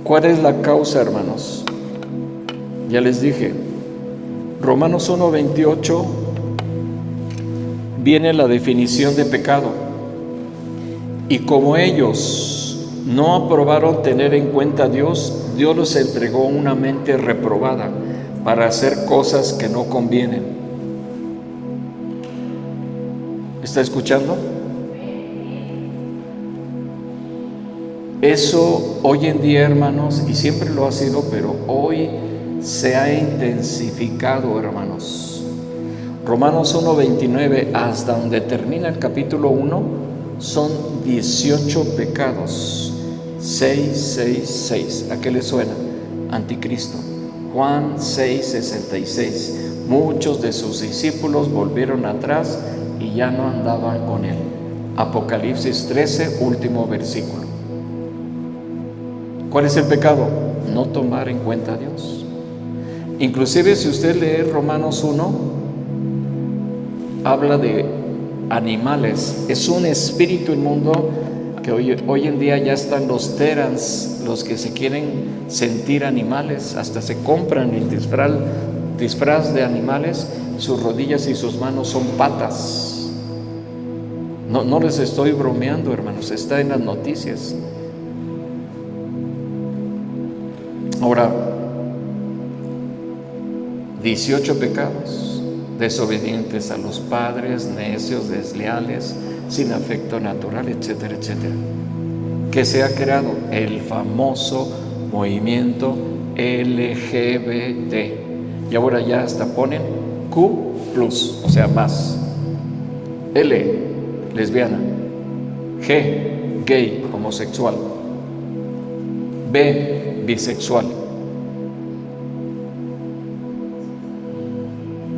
¿Cuál es la causa, hermanos? Ya les dije, Romanos 1:28 viene la definición de pecado. Y como ellos no aprobaron tener en cuenta a Dios, Dios les entregó una mente reprobada para hacer cosas que no convienen. ¿Está escuchando? Eso hoy en día, hermanos, y siempre lo ha sido, pero hoy se ha intensificado, hermanos. Romanos 1:29 hasta donde termina el capítulo 1 son 18 pecados. 6. ¿A qué le suena? Anticristo. Juan 6:66. Muchos de sus discípulos volvieron atrás y ya no andaban con él. Apocalipsis 13, último versículo. ¿Cuál es el pecado? No tomar en cuenta a Dios. Inclusive si usted lee Romanos 1, habla de animales. Es un espíritu inmundo que hoy en día ya están los terans, los que se quieren sentir animales, hasta se compran el disfraz de animales, sus rodillas y sus manos son patas. No les estoy bromeando, hermanos, está en las noticias. Ahora, 18 pecados: desobedientes a los padres, necios, desleales, sin afecto natural, etcétera, etcétera. Que se ha creado el famoso movimiento LGBT. Y ahora ya hasta ponen Q+, o sea, más. L, lesbiana. G, gay, homosexual. B, bisexual.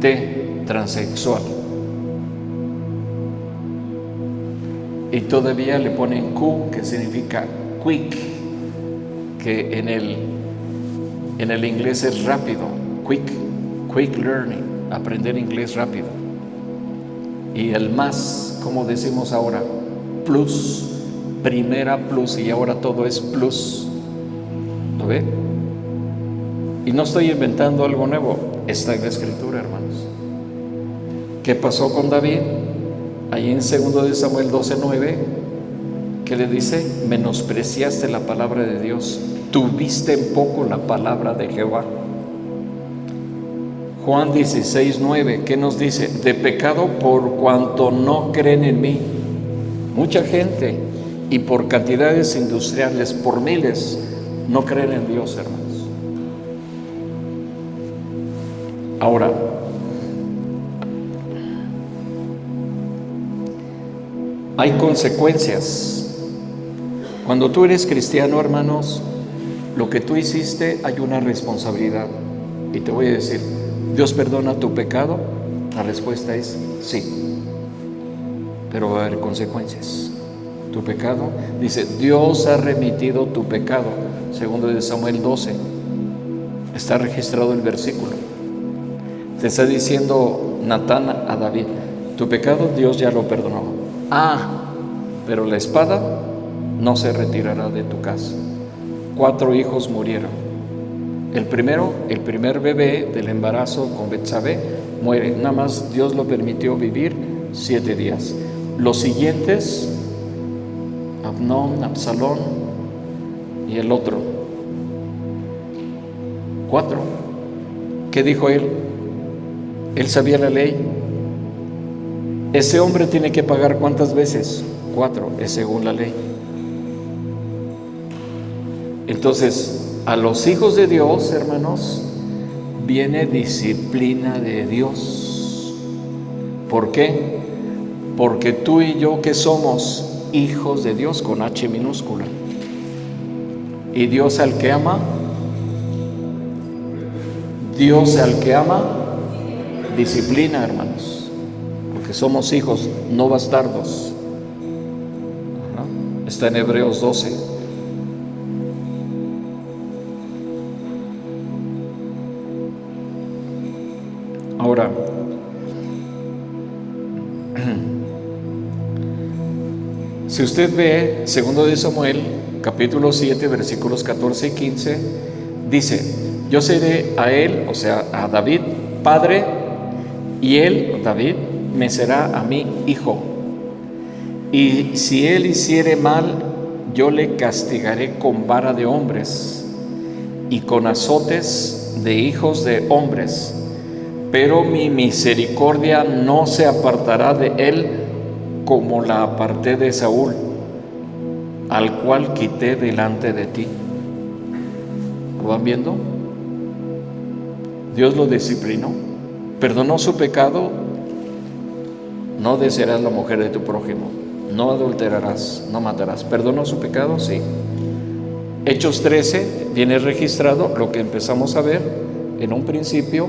T, transexual. Y todavía le ponen Q, que significa quick, que en el inglés es rápido. Quick learning, aprender inglés rápido. Y el más, como decimos ahora, plus, primera plus, y ahora todo es plus. ¿Lo ve? Y no estoy inventando algo nuevo, está en la Escritura, hermanos. ¿Qué pasó con David? Ahí en 2 de Samuel 12:9, que le dice: menospreciaste la palabra de Dios, tuviste en poco la palabra de Jehová. Juan 16:9, ¿qué nos dice? De pecado por cuanto no creen en mí. Mucha gente, y por cantidades industriales, por miles, no creen en Dios, hermanos. Ahora, hay consecuencias. Cuando tú eres cristiano, hermanos, lo que tú hiciste, hay una responsabilidad. Y te voy a decir, ¿Dios perdona tu pecado? La respuesta es sí, pero va a haber consecuencias. Tu pecado, dice, Dios ha remitido tu pecado. 2 de Samuel 12, está registrado el versículo. Te está diciendo Natán a David, tu pecado Dios ya lo perdonó. Pero la espada no se retirará de tu casa. 4 hijos murieron. El primer bebé del embarazo con Betsabé muere. Nada más Dios lo permitió vivir 7 días. Los siguientes, Amnón, Absalón y el otro. 4. ¿Qué dijo él? Él sabía la ley. Ese hombre tiene que pagar ¿cuántas veces? 4, es según la ley. Entonces, a los hijos de Dios, hermanos, viene disciplina de Dios. ¿Por qué? Porque tú y yo, que somos hijos de Dios con H minúscula, y Dios al que ama, disciplina, hermanos, porque somos hijos, no bastardos. está en Hebreos 12. Ahora, si usted ve 2 de Samuel, capítulo 7, versículos 14 y 15, dice: yo seré a él, o sea, a David, padre, y él, David, me será a mí hijo. Y si él hiciere mal, yo le castigaré con vara de hombres y con azotes de hijos de hombres. Pero mi misericordia no se apartará de él como la aparté de Saúl, al cual quité delante de ti. ¿Lo van viendo? Dios lo disciplinó, perdonó su pecado. No desearás la mujer de tu prójimo, no adulterarás, no matarás. ¿Perdonó su pecado? Sí. Hechos 13 viene registrado lo que empezamos a ver en un principio.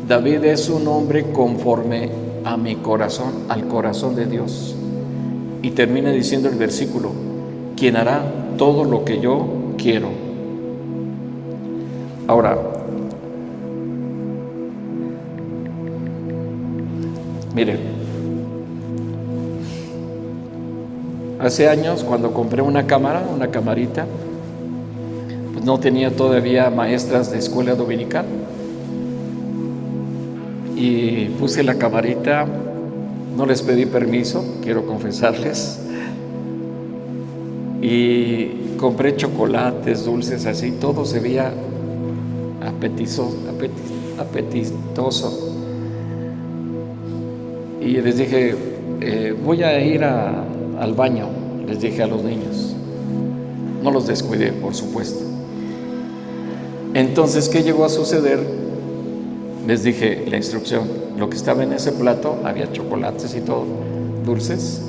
David es un hombre conforme a mi corazón, al corazón de Dios. Y termina diciendo el versículo: quien hará todo lo que yo quiero. Ahora, mire, hace años cuando compré una camarita, pues no tenía todavía maestras de escuela dominical. Y puse la camarita, no les pedí permiso, quiero confesarles, y compré chocolates, dulces, así, todo se veía apetitoso. Y les dije, voy a ir al baño, les dije a los niños. No los descuidé, por supuesto. Entonces, ¿qué llegó a suceder? Les dije la instrucción, lo que estaba en ese plato, había chocolates y todo, dulces.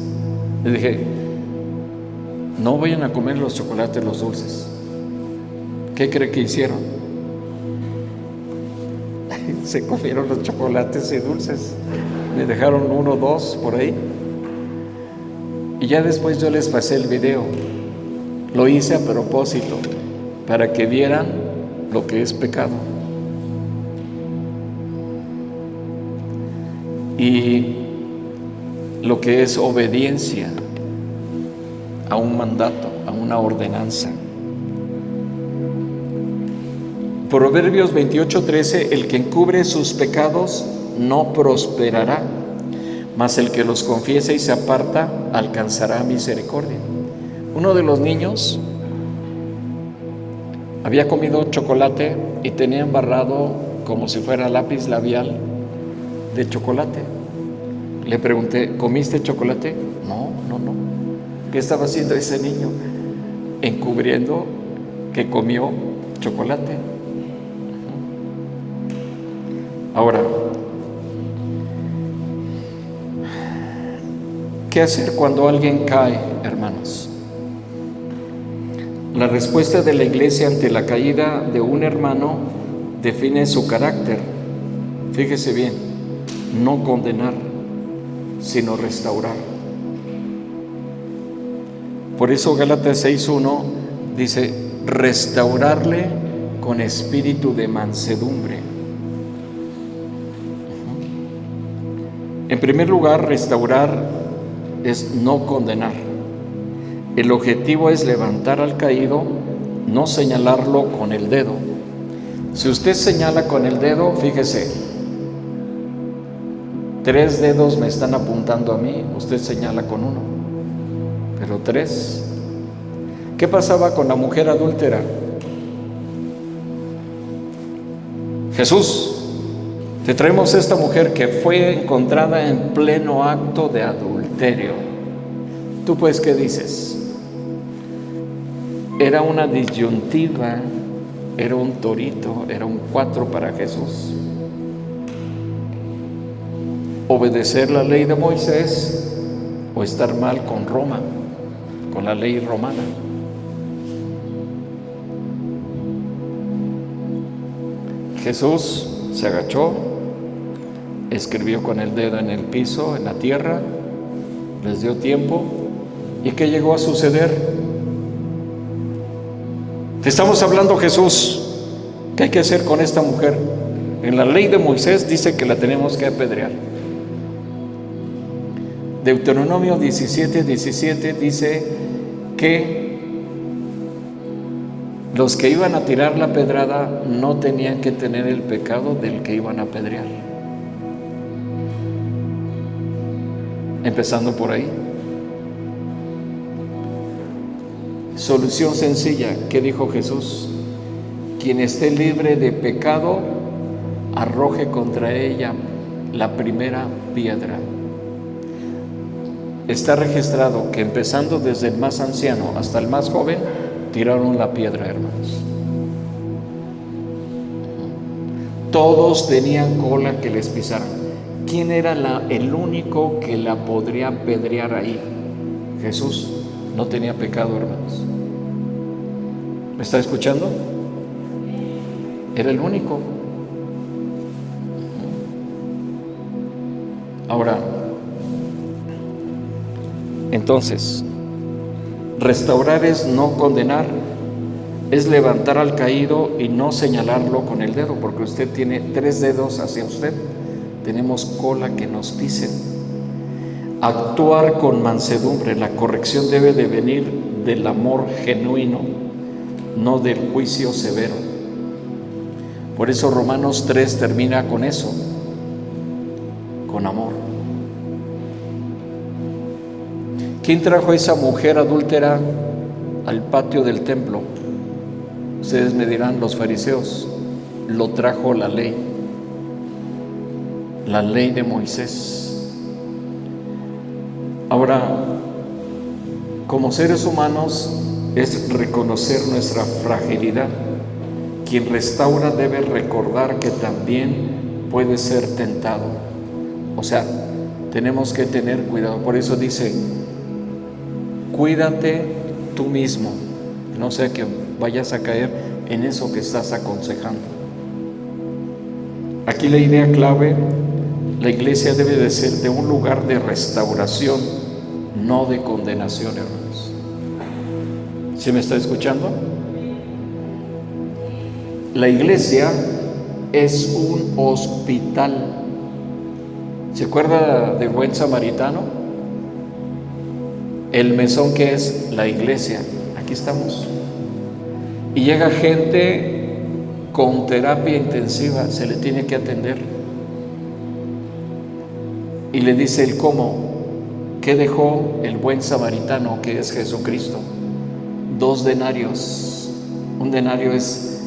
Les dije, no vayan a comer los chocolates, los dulces. ¿Qué cree que hicieron? Se comieron los chocolates y dulces. Me dejaron 1 o 2 por ahí. Y ya después yo les pasé el video. Lo hice a propósito, para que vieran lo que es pecado. Y lo que es obediencia a un mandato, a una ordenanza. Proverbios 28:13: el que encubre sus pecados no prosperará, mas el que los confiesa y se aparta alcanzará misericordia. Uno de los niños había comido chocolate y tenía embarrado, como si fuera lápiz labial, de chocolate. Le pregunté, ¿comiste chocolate? No. ¿Qué estaba haciendo ese niño? Encubriendo que comió chocolate. Ahora, ¿qué hacer cuando alguien cae, hermanos? La respuesta de la iglesia ante la caída de un hermano define su carácter. Fíjese bien, no condenar, sino restaurar. Por eso Gálatas 6:1 dice: restaurarle con espíritu de mansedumbre. En primer lugar, restaurar es no condenar. El objetivo es levantar al caído, no señalarlo con el dedo. Si usted señala con el dedo, fíjese, 3 dedos me están apuntando a mí, usted señala con 1, pero 3. ¿Qué pasaba con la mujer adúltera? Jesús, te traemos esta mujer que fue encontrada en pleno acto de adulterio. ¿Tú pues qué dices? Era una disyuntiva, era un torito, era un 4 para Jesús. Obedecer la ley de Moisés o estar mal con Roma, con la ley romana. Jesús se agachó, escribió con el dedo en el piso, en la tierra, les dio tiempo ¿Y qué llegó a suceder? Te estamos hablando, Jesús, ¿qué hay que hacer con esta mujer? En la ley de Moisés dice que la tenemos que apedrear. Deuteronomio 17:17 dice que los que iban a tirar la pedrada no tenían que tener el pecado del que iban a apedrear. Empezando por ahí. Solución sencilla. ¿Qué dijo Jesús? Quien esté libre de pecado, arroje contra ella la primera piedra. Está registrado que empezando desde el más anciano hasta el más joven, tiraron la piedra, hermanos. Todos tenían cola que les pisaran. ¿Quién era el único que la podría apedrear ahí? Jesús. No tenía pecado, hermanos. ¿Me está escuchando? Era el único. Ahora, entonces, restaurar es no condenar, es levantar al caído y no señalarlo con el dedo, porque usted tiene 3 dedos hacia usted. Tenemos cola que nos pisen. Actuar con mansedumbre. La corrección debe de venir del amor genuino, no del juicio severo. Por eso Romanos 3 termina con eso, con amor. ¿Quién trajo a esa mujer adúltera al patio del templo? Ustedes me dirán, los fariseos. Lo trajo la ley de Moisés. Ahora, como seres humanos, es reconocer nuestra fragilidad. Quien restaura debe recordar que también puede ser tentado. O sea, tenemos que tener cuidado. Por eso dice, cuídate tú mismo, no sea que vayas a caer en eso que estás aconsejando. Aquí la idea clave, la iglesia debe de ser de un lugar de restauración, no de condenación, hermanos. ¿Sí me está escuchando? La iglesia es un hospital. ¿Se acuerda del buen samaritano? El mesón que es la iglesia. Aquí estamos. Y llega gente con terapia intensiva, se le tiene que atender. Y le dice el cómo. ¿Qué dejó el buen samaritano, que es Jesucristo? 2 denarios. Un denario es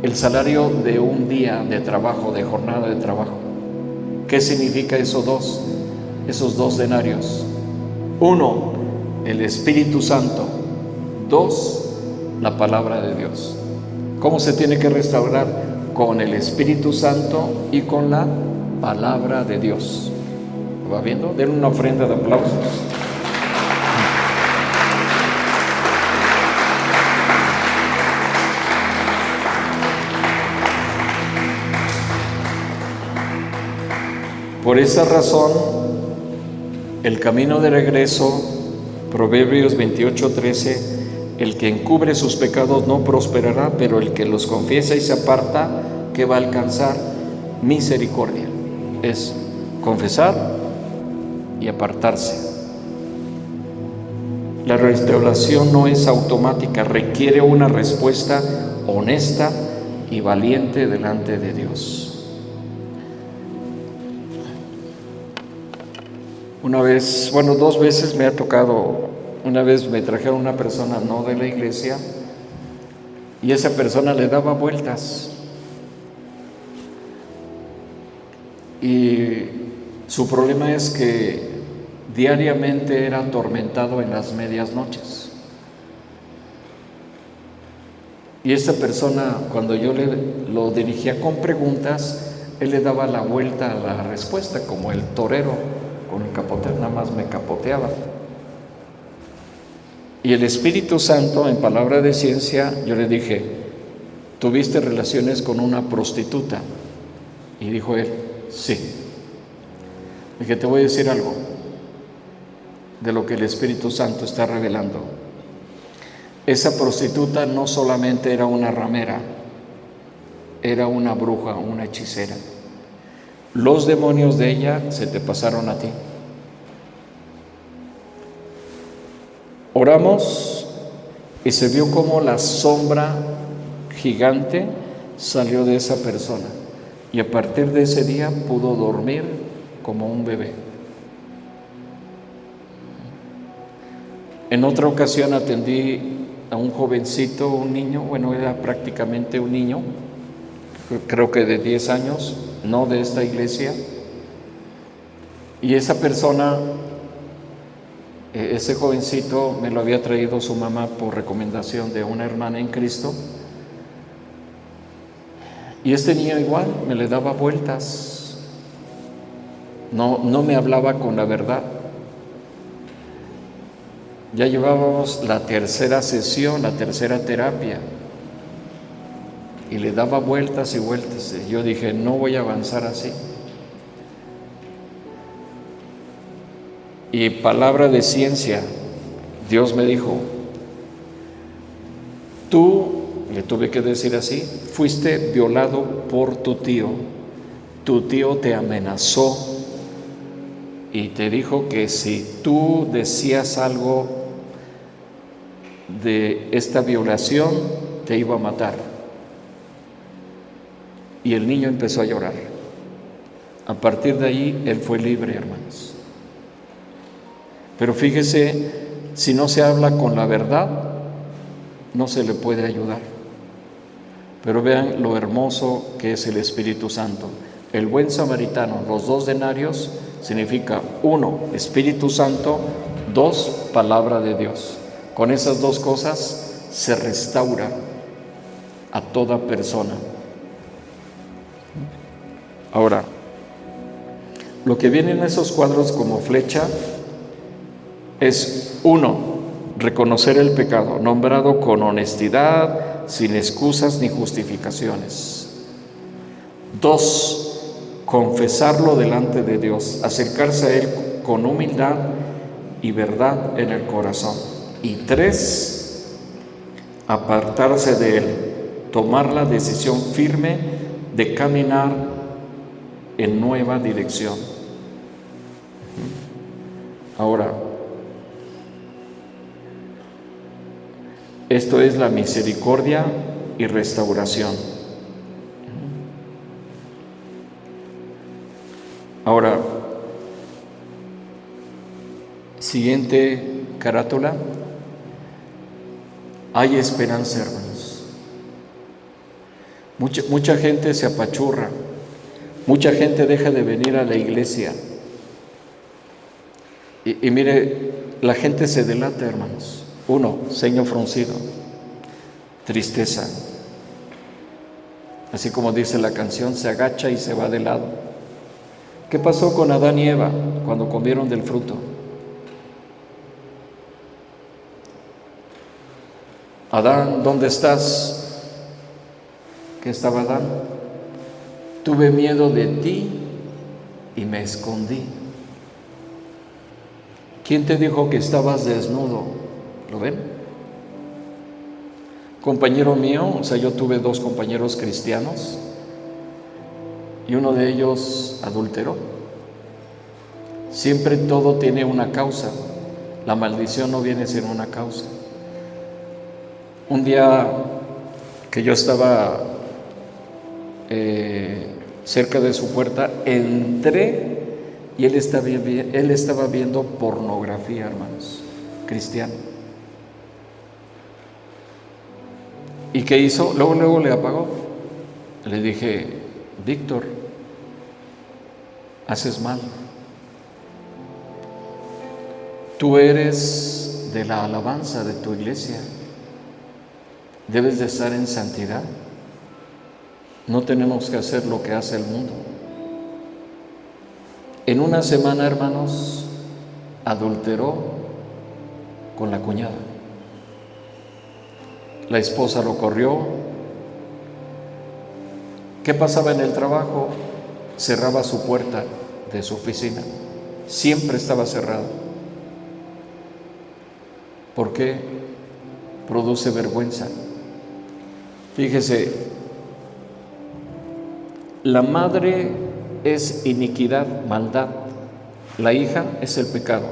el salario de un día de trabajo, de jornada de trabajo. ¿Qué significa esos 2 denarios? 1, el Espíritu Santo. 2, la palabra de Dios. ¿Cómo se tiene que restaurar? Con el Espíritu Santo y con la palabra de Dios. ¿Va viendo? Den una ofrenda de aplausos. Por esa razón, el camino de regreso, Proverbios 28:13, el que encubre sus pecados no prosperará, pero el que los confiesa y se aparta, ¿qué va a alcanzar? Misericordia. Es confesar y apartarse. La restauración no es automática, requiere una respuesta honesta y valiente delante de Dios. Una vez, 2 veces me ha tocado. Una vez me trajeron una persona no de la iglesia y esa persona le daba vueltas y su problema es que diariamente era atormentado en las medias noches. Y esta persona, cuando yo lo dirigía con preguntas, él le daba la vuelta a la respuesta, como el torero con el capote, nada más me capoteaba. Y el Espíritu Santo, en palabra de ciencia, yo le dije, ¿tuviste relaciones con una prostituta? Y dijo él, sí. Dije, te voy a decir algo. de lo que el Espíritu Santo está revelando. Esa prostituta no solamente era una ramera, era una bruja, una hechicera. Los demonios de ella se te pasaron a ti. Oramos y se vio como la sombra gigante salió de esa persona, y a partir de ese día pudo dormir como un bebé. En otra ocasión atendí a un jovencito, un niño, bueno, era prácticamente un niño, creo que de 10 años, no de esta iglesia, y esa persona, ese jovencito me lo había traído su mamá por recomendación de una hermana en Cristo, y este niño igual me le daba vueltas, no me hablaba con la verdad. Ya llevábamos la tercera sesión, la tercera terapia, y le daba vueltas y vueltas. Yo dije, no voy a avanzar así. Y palabra de ciencia, Dios me dijo, tú, le tuve que decir así, fuiste violado por tu tío te amenazó y te dijo que si tú decías algo de esta violación, te iba a matar. Y el niño empezó a llorar. A partir de ahí, él fue libre, hermanos. Pero fíjese, si no se habla con la verdad, no se le puede ayudar. Pero vean lo hermoso que es el Espíritu Santo. El buen samaritano, los 2 denarios, significa 1, Espíritu Santo, 2, palabra de Dios. Con esas 2 cosas se restaura a toda persona. Ahora, lo que viene en esos cuadros como flecha es 1, reconocer el pecado, nombrado con honestidad, sin excusas ni justificaciones. 2, confesarlo delante de Dios, acercarse a Él con humildad y verdad en el corazón. Y 3, apartarse de Él, tomar la decisión firme de caminar en nueva dirección. Ahora, esto es la misericordia y restauración. Ahora, siguiente carátula. Hay esperanza, hermanos. Mucha gente se apachurra. Mucha gente deja de venir a la iglesia. Y mire, la gente se delata, hermanos. 1, ceño fruncido, tristeza. Así como dice la canción, se agacha y se va de lado. ¿Qué pasó con Adán y Eva cuando comieron del fruto? Adán, ¿dónde estás? ¿Qué estaba Adán? Tuve miedo de ti y me escondí. ¿Quién te dijo que estabas desnudo? ¿Lo ven? Compañero mío, o sea, yo tuve 2 compañeros cristianos y uno de ellos adulteró. Siempre todo tiene una causa. La maldición no viene sin una causa. Un día que yo estaba cerca de su puerta, entré y él estaba viendo pornografía, hermanos, cristiano. ¿Y qué hizo? Luego le apagó. Le dije, Víctor, haces mal. Tú eres de la alabanza de tu iglesia. Debes de estar en santidad. No tenemos que hacer lo que hace el mundo. En una semana, hermanos, adulteró con la cuñada. La esposa lo corrió. ¿Qué pasaba en el trabajo? Cerraba su puerta de su oficina. Siempre estaba cerrada. ¿Por qué? Produce vergüenza. Fíjese, la madre es iniquidad, maldad. La hija es el pecado,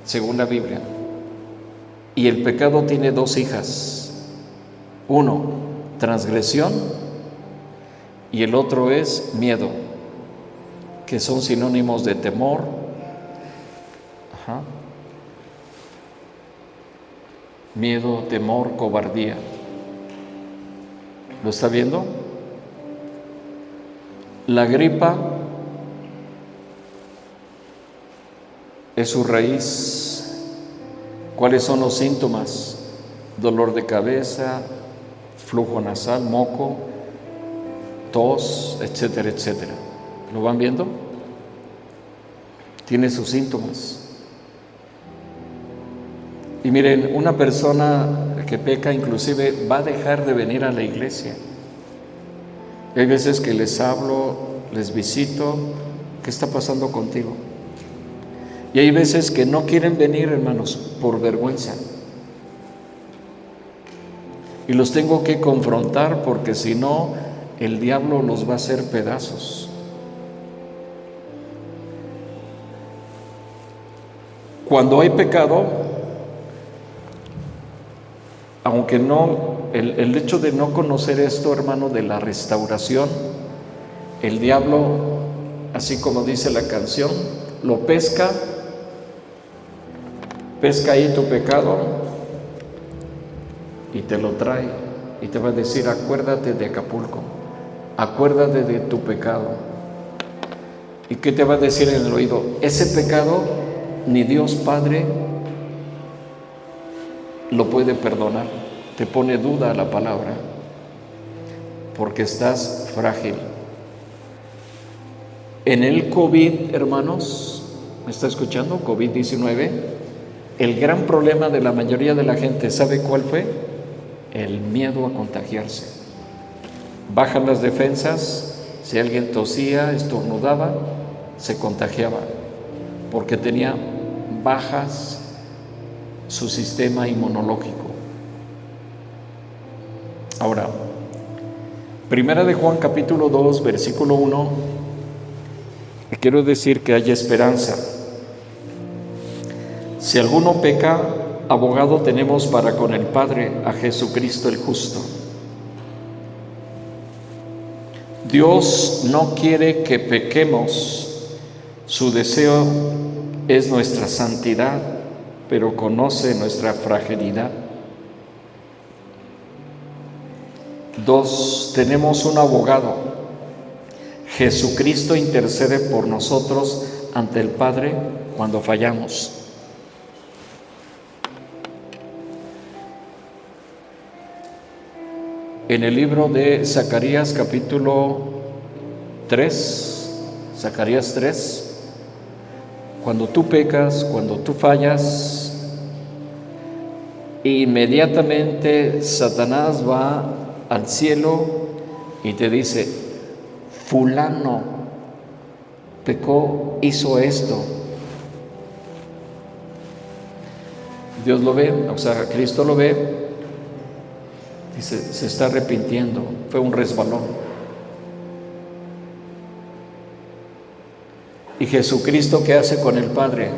según la Biblia. Y el pecado tiene dos hijas. Uno, transgresión, y el otro es miedo, que son sinónimos de temor. Miedo, temor, cobardía. ¿Lo está viendo? La gripa es su raíz. ¿Cuáles son los síntomas? Dolor de cabeza, flujo nasal, moco, tos, etcétera, etcétera. ¿Lo van viendo? Tiene sus síntomas. Y miren, una persona que peca inclusive va a dejar de venir a la iglesia. Hay veces que les hablo, les visito, ¿qué está pasando contigo? Y hay veces que no quieren venir, hermanos, por vergüenza. Y los tengo que confrontar porque si no, el diablo los va a hacer pedazos. Cuando hay pecado, aunque no, el hecho de no conocer esto, hermano, de la restauración, el diablo, así como dice la canción, lo pesca ahí tu pecado y te lo trae y te va a decir, acuérdate de Acapulco, acuérdate de tu pecado. ¿Y qué te va a decir en el oído? Ese pecado ni Dios Padre lo puede perdonar. Te pone duda la palabra porque estás frágil. En el COVID, hermanos, ¿me está escuchando? COVID-19, el gran problema de la mayoría de la gente, ¿sabe cuál fue? El miedo a contagiarse. Bajan las defensas, si alguien tosía, estornudaba, se contagiaba, porque tenía bajas su sistema inmunológico. Ahora, Primera de Juan capítulo 2, versículo 1, quiero decir que hay esperanza. Si alguno peca, abogado tenemos para con el Padre, a Jesucristo el justo. Dios no quiere que pequemos, su deseo es nuestra santidad, pero conoce nuestra fragilidad. 2, tenemos un abogado. Jesucristo intercede por nosotros ante el Padre cuando fallamos. En el libro de Zacarías capítulo 3, Zacarías 3, cuando tú pecas, cuando tú fallas, inmediatamente Satanás va al cielo y te dice, fulano pecó, hizo esto. Dios lo ve, o sea, Cristo lo ve, dice, se está arrepintiendo, fue un resbalón. Y Jesucristo, ¿qué hace con el Padre?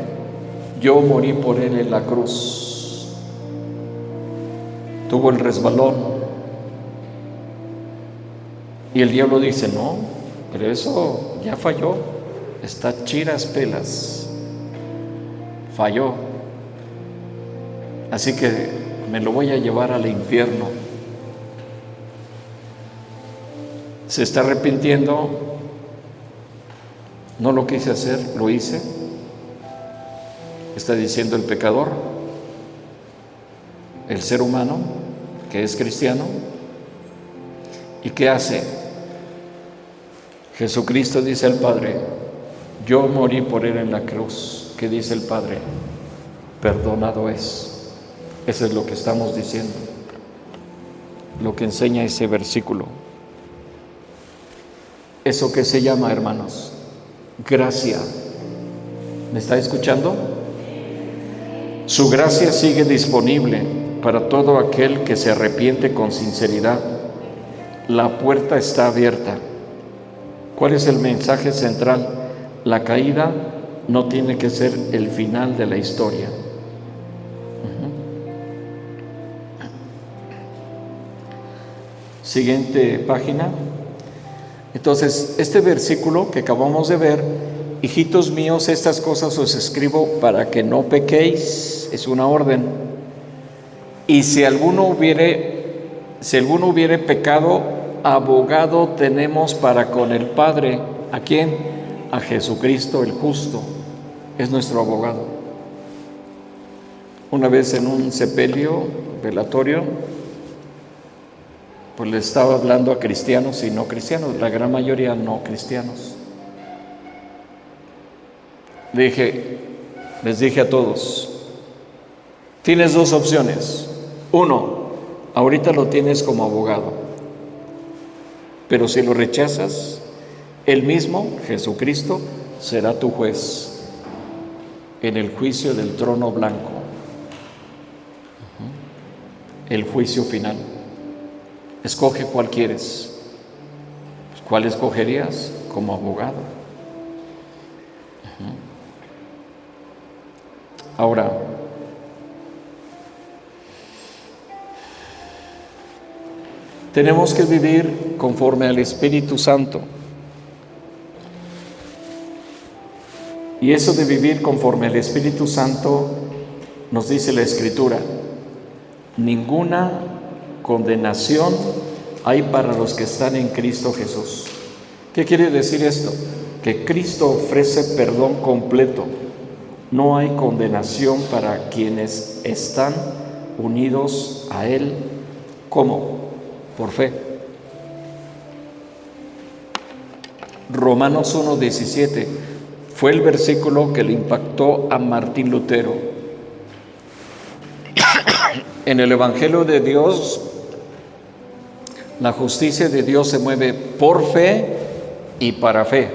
Yo morí por él en la cruz. Tuvo el resbalón. Y el diablo dice, no, pero eso ya falló, está chiras pelas, falló. Así que me lo voy a llevar al infierno. Se está arrepintiendo, no lo quise hacer, lo hice. Está diciendo el pecador, el ser humano que es cristiano. ¿Y qué hace? Jesucristo dice al Padre, yo morí por él en la cruz. ¿Qué dice el Padre? Perdonado es. Eso es lo que estamos diciendo, lo que enseña ese versículo. ¿Eso qué se llama, hermanos? Gracia. ¿Me está escuchando? Su gracia sigue disponible para todo aquel que se arrepiente con sinceridad. La puerta está abierta. ¿Cuál es el mensaje central? La caída no tiene que ser el final de la historia. Siguiente página. Entonces, este versículo que acabamos de ver: hijitos míos, estas cosas os escribo para que no pequéis, es una orden. Y si alguno hubiere pecado, abogado tenemos para con el Padre. ¿A quién? A Jesucristo el justo, es nuestro abogado. Una vez en un sepelio, velatorio, pues le estaba hablando a cristianos y no cristianos, la gran mayoría no cristianos. Les dije a todos: tienes dos opciones. Uno, ahorita lo tienes como abogado, pero si lo rechazas, Él mismo, Jesucristo, será tu juez en el juicio del trono blanco, el juicio final. Escoge cuál quieres. ¿Cuál escogerías como abogado? Ahora, tenemos que vivir conforme al Espíritu Santo. Y eso de vivir conforme al Espíritu Santo, nos dice la Escritura: ninguna condenación hay para los que están en Cristo Jesús. ¿Qué quiere decir esto? Que Cristo ofrece perdón completo. No hay condenación para quienes están unidos a Él. ¿Cómo? Por fe. Romanos 1:17 fue el versículo que le impactó a Martín Lutero. En el Evangelio de Dios, la justicia de Dios se mueve por fe y para fe,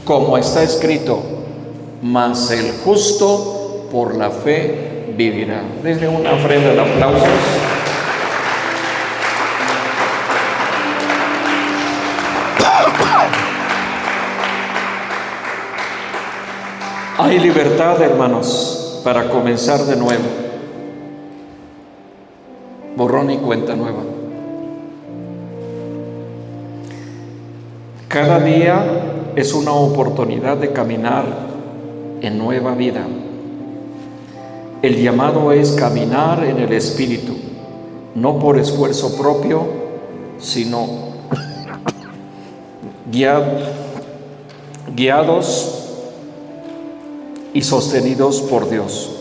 como está escrito: mas el justo por la fe vivirá. Denle una ofrenda de aplausos. Hay libertad, hermanos, para comenzar de nuevo. Borrón y cuenta nueva. Cada día es una oportunidad de caminar en nueva vida. El llamado es caminar en el Espíritu, no por esfuerzo propio, sino guiados y sostenidos por Dios.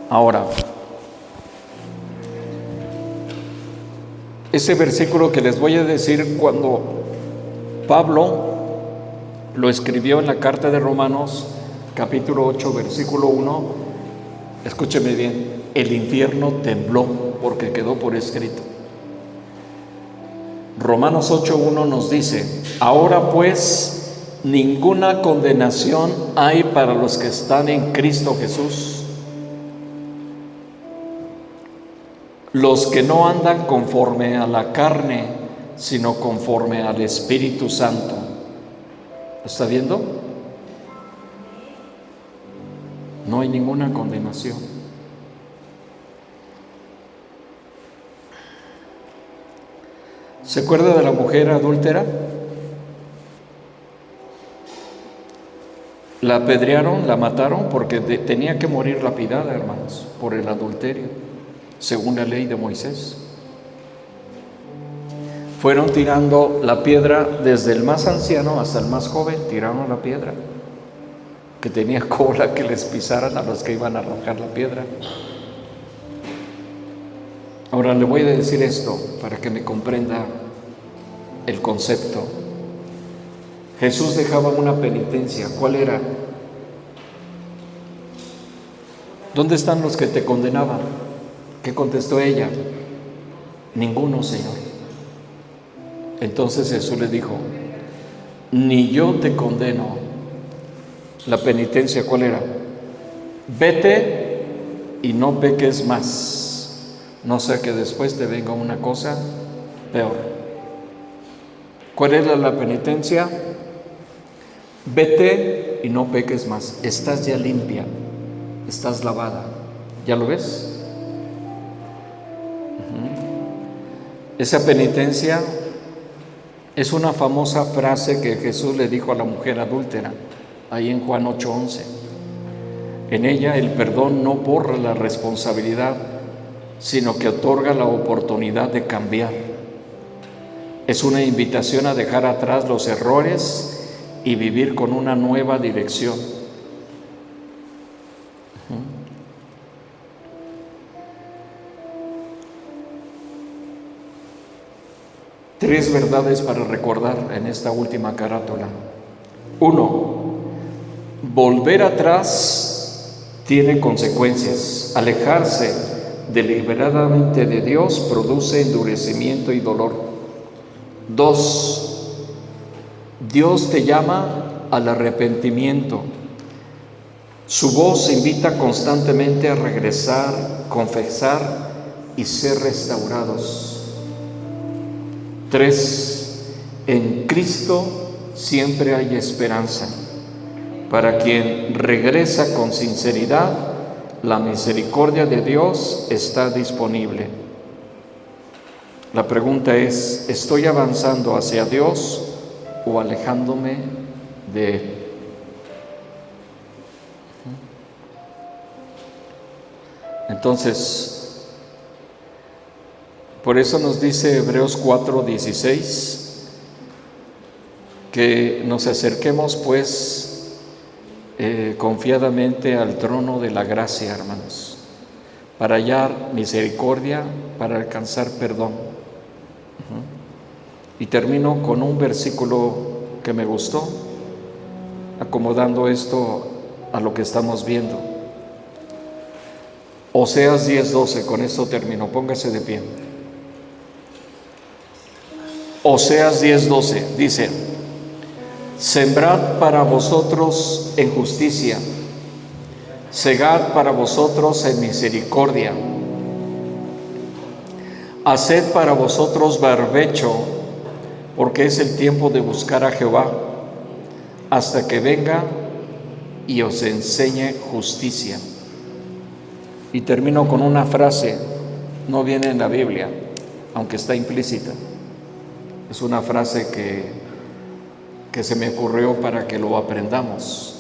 Ahora, ese versículo que les voy a decir, cuando Pablo lo escribió en la carta de Romanos, capítulo 8, versículo 1, escúcheme bien: el infierno tembló porque quedó por escrito. Romanos 8:1 nos dice: ahora pues, ninguna condenación hay para los que están en Cristo Jesús, los que no andan conforme a la carne, sino conforme al Espíritu Santo. ¿Está viendo? No hay ninguna condenación. ¿Se acuerda de la mujer adúltera? La apedrearon, la mataron porque tenía que morir lapidada, hermanos, por el adulterio, según la ley de Moisés. Fueron tirando la piedra desde el más anciano hasta el más joven, tiraron la piedra, que tenía cola que les pisaran a los que iban a arrojar la piedra. Ahora le voy a decir esto para que me comprenda el concepto. Jesús dejaba una penitencia. ¿Cuál era? ¿Dónde están los que te condenaban? ¿Qué contestó ella? Ninguno, Señor. Entonces Jesús le dijo: ni yo te condeno, La penitencia, ¿cuál era? Vete y no peques más, no sea que después te venga una cosa peor. ¿Cuál era la penitencia? Vete y no peques más. Estás ya limpia, estás lavada. ¿Ya lo ves? Esa penitencia es una famosa frase que Jesús le dijo a la mujer adúltera, ahí en Juan 8:11. En ella el perdón no borra la responsabilidad, sino que otorga la oportunidad de cambiar. Es una invitación a dejar atrás los errores y vivir con una nueva dirección. Tres verdades para recordar en esta última carátula. 1. Volver atrás tiene consecuencias. Alejarse deliberadamente de Dios produce endurecimiento y dolor. 2. Dios te llama al arrepentimiento. Su voz invita constantemente a regresar, confesar y ser restaurados. 3. En Cristo siempre hay esperanza. Para quien regresa con sinceridad, la misericordia de Dios está disponible. La pregunta es, ¿estoy avanzando hacia Dios o alejándome de Él? Entonces, por eso nos dice Hebreos 4:16 que nos acerquemos pues confiadamente al trono de la gracia, hermanos, para hallar misericordia, para alcanzar perdón. Y termino con un versículo que me gustó, acomodando esto a lo que estamos viendo. Oseas 10:12, con esto termino, póngase de pie. Oseas 10:12 dice: sembrad para vosotros en justicia, segad para vosotros en misericordia, haced para vosotros barbecho, porque es el tiempo de buscar a Jehová, hasta que venga y os enseñe justicia. Y termino con una frase, no viene en la Biblia, aunque está implícita. Es una frase que se me ocurrió para que lo aprendamos.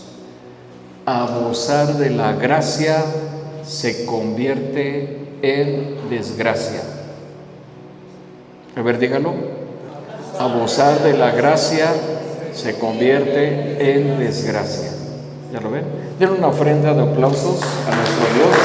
Abusar de la gracia se convierte en desgracia. A ver, dígalo. Abusar de la gracia se convierte en desgracia. ¿Ya lo ven? Den una ofrenda de aplausos a nuestro Dios.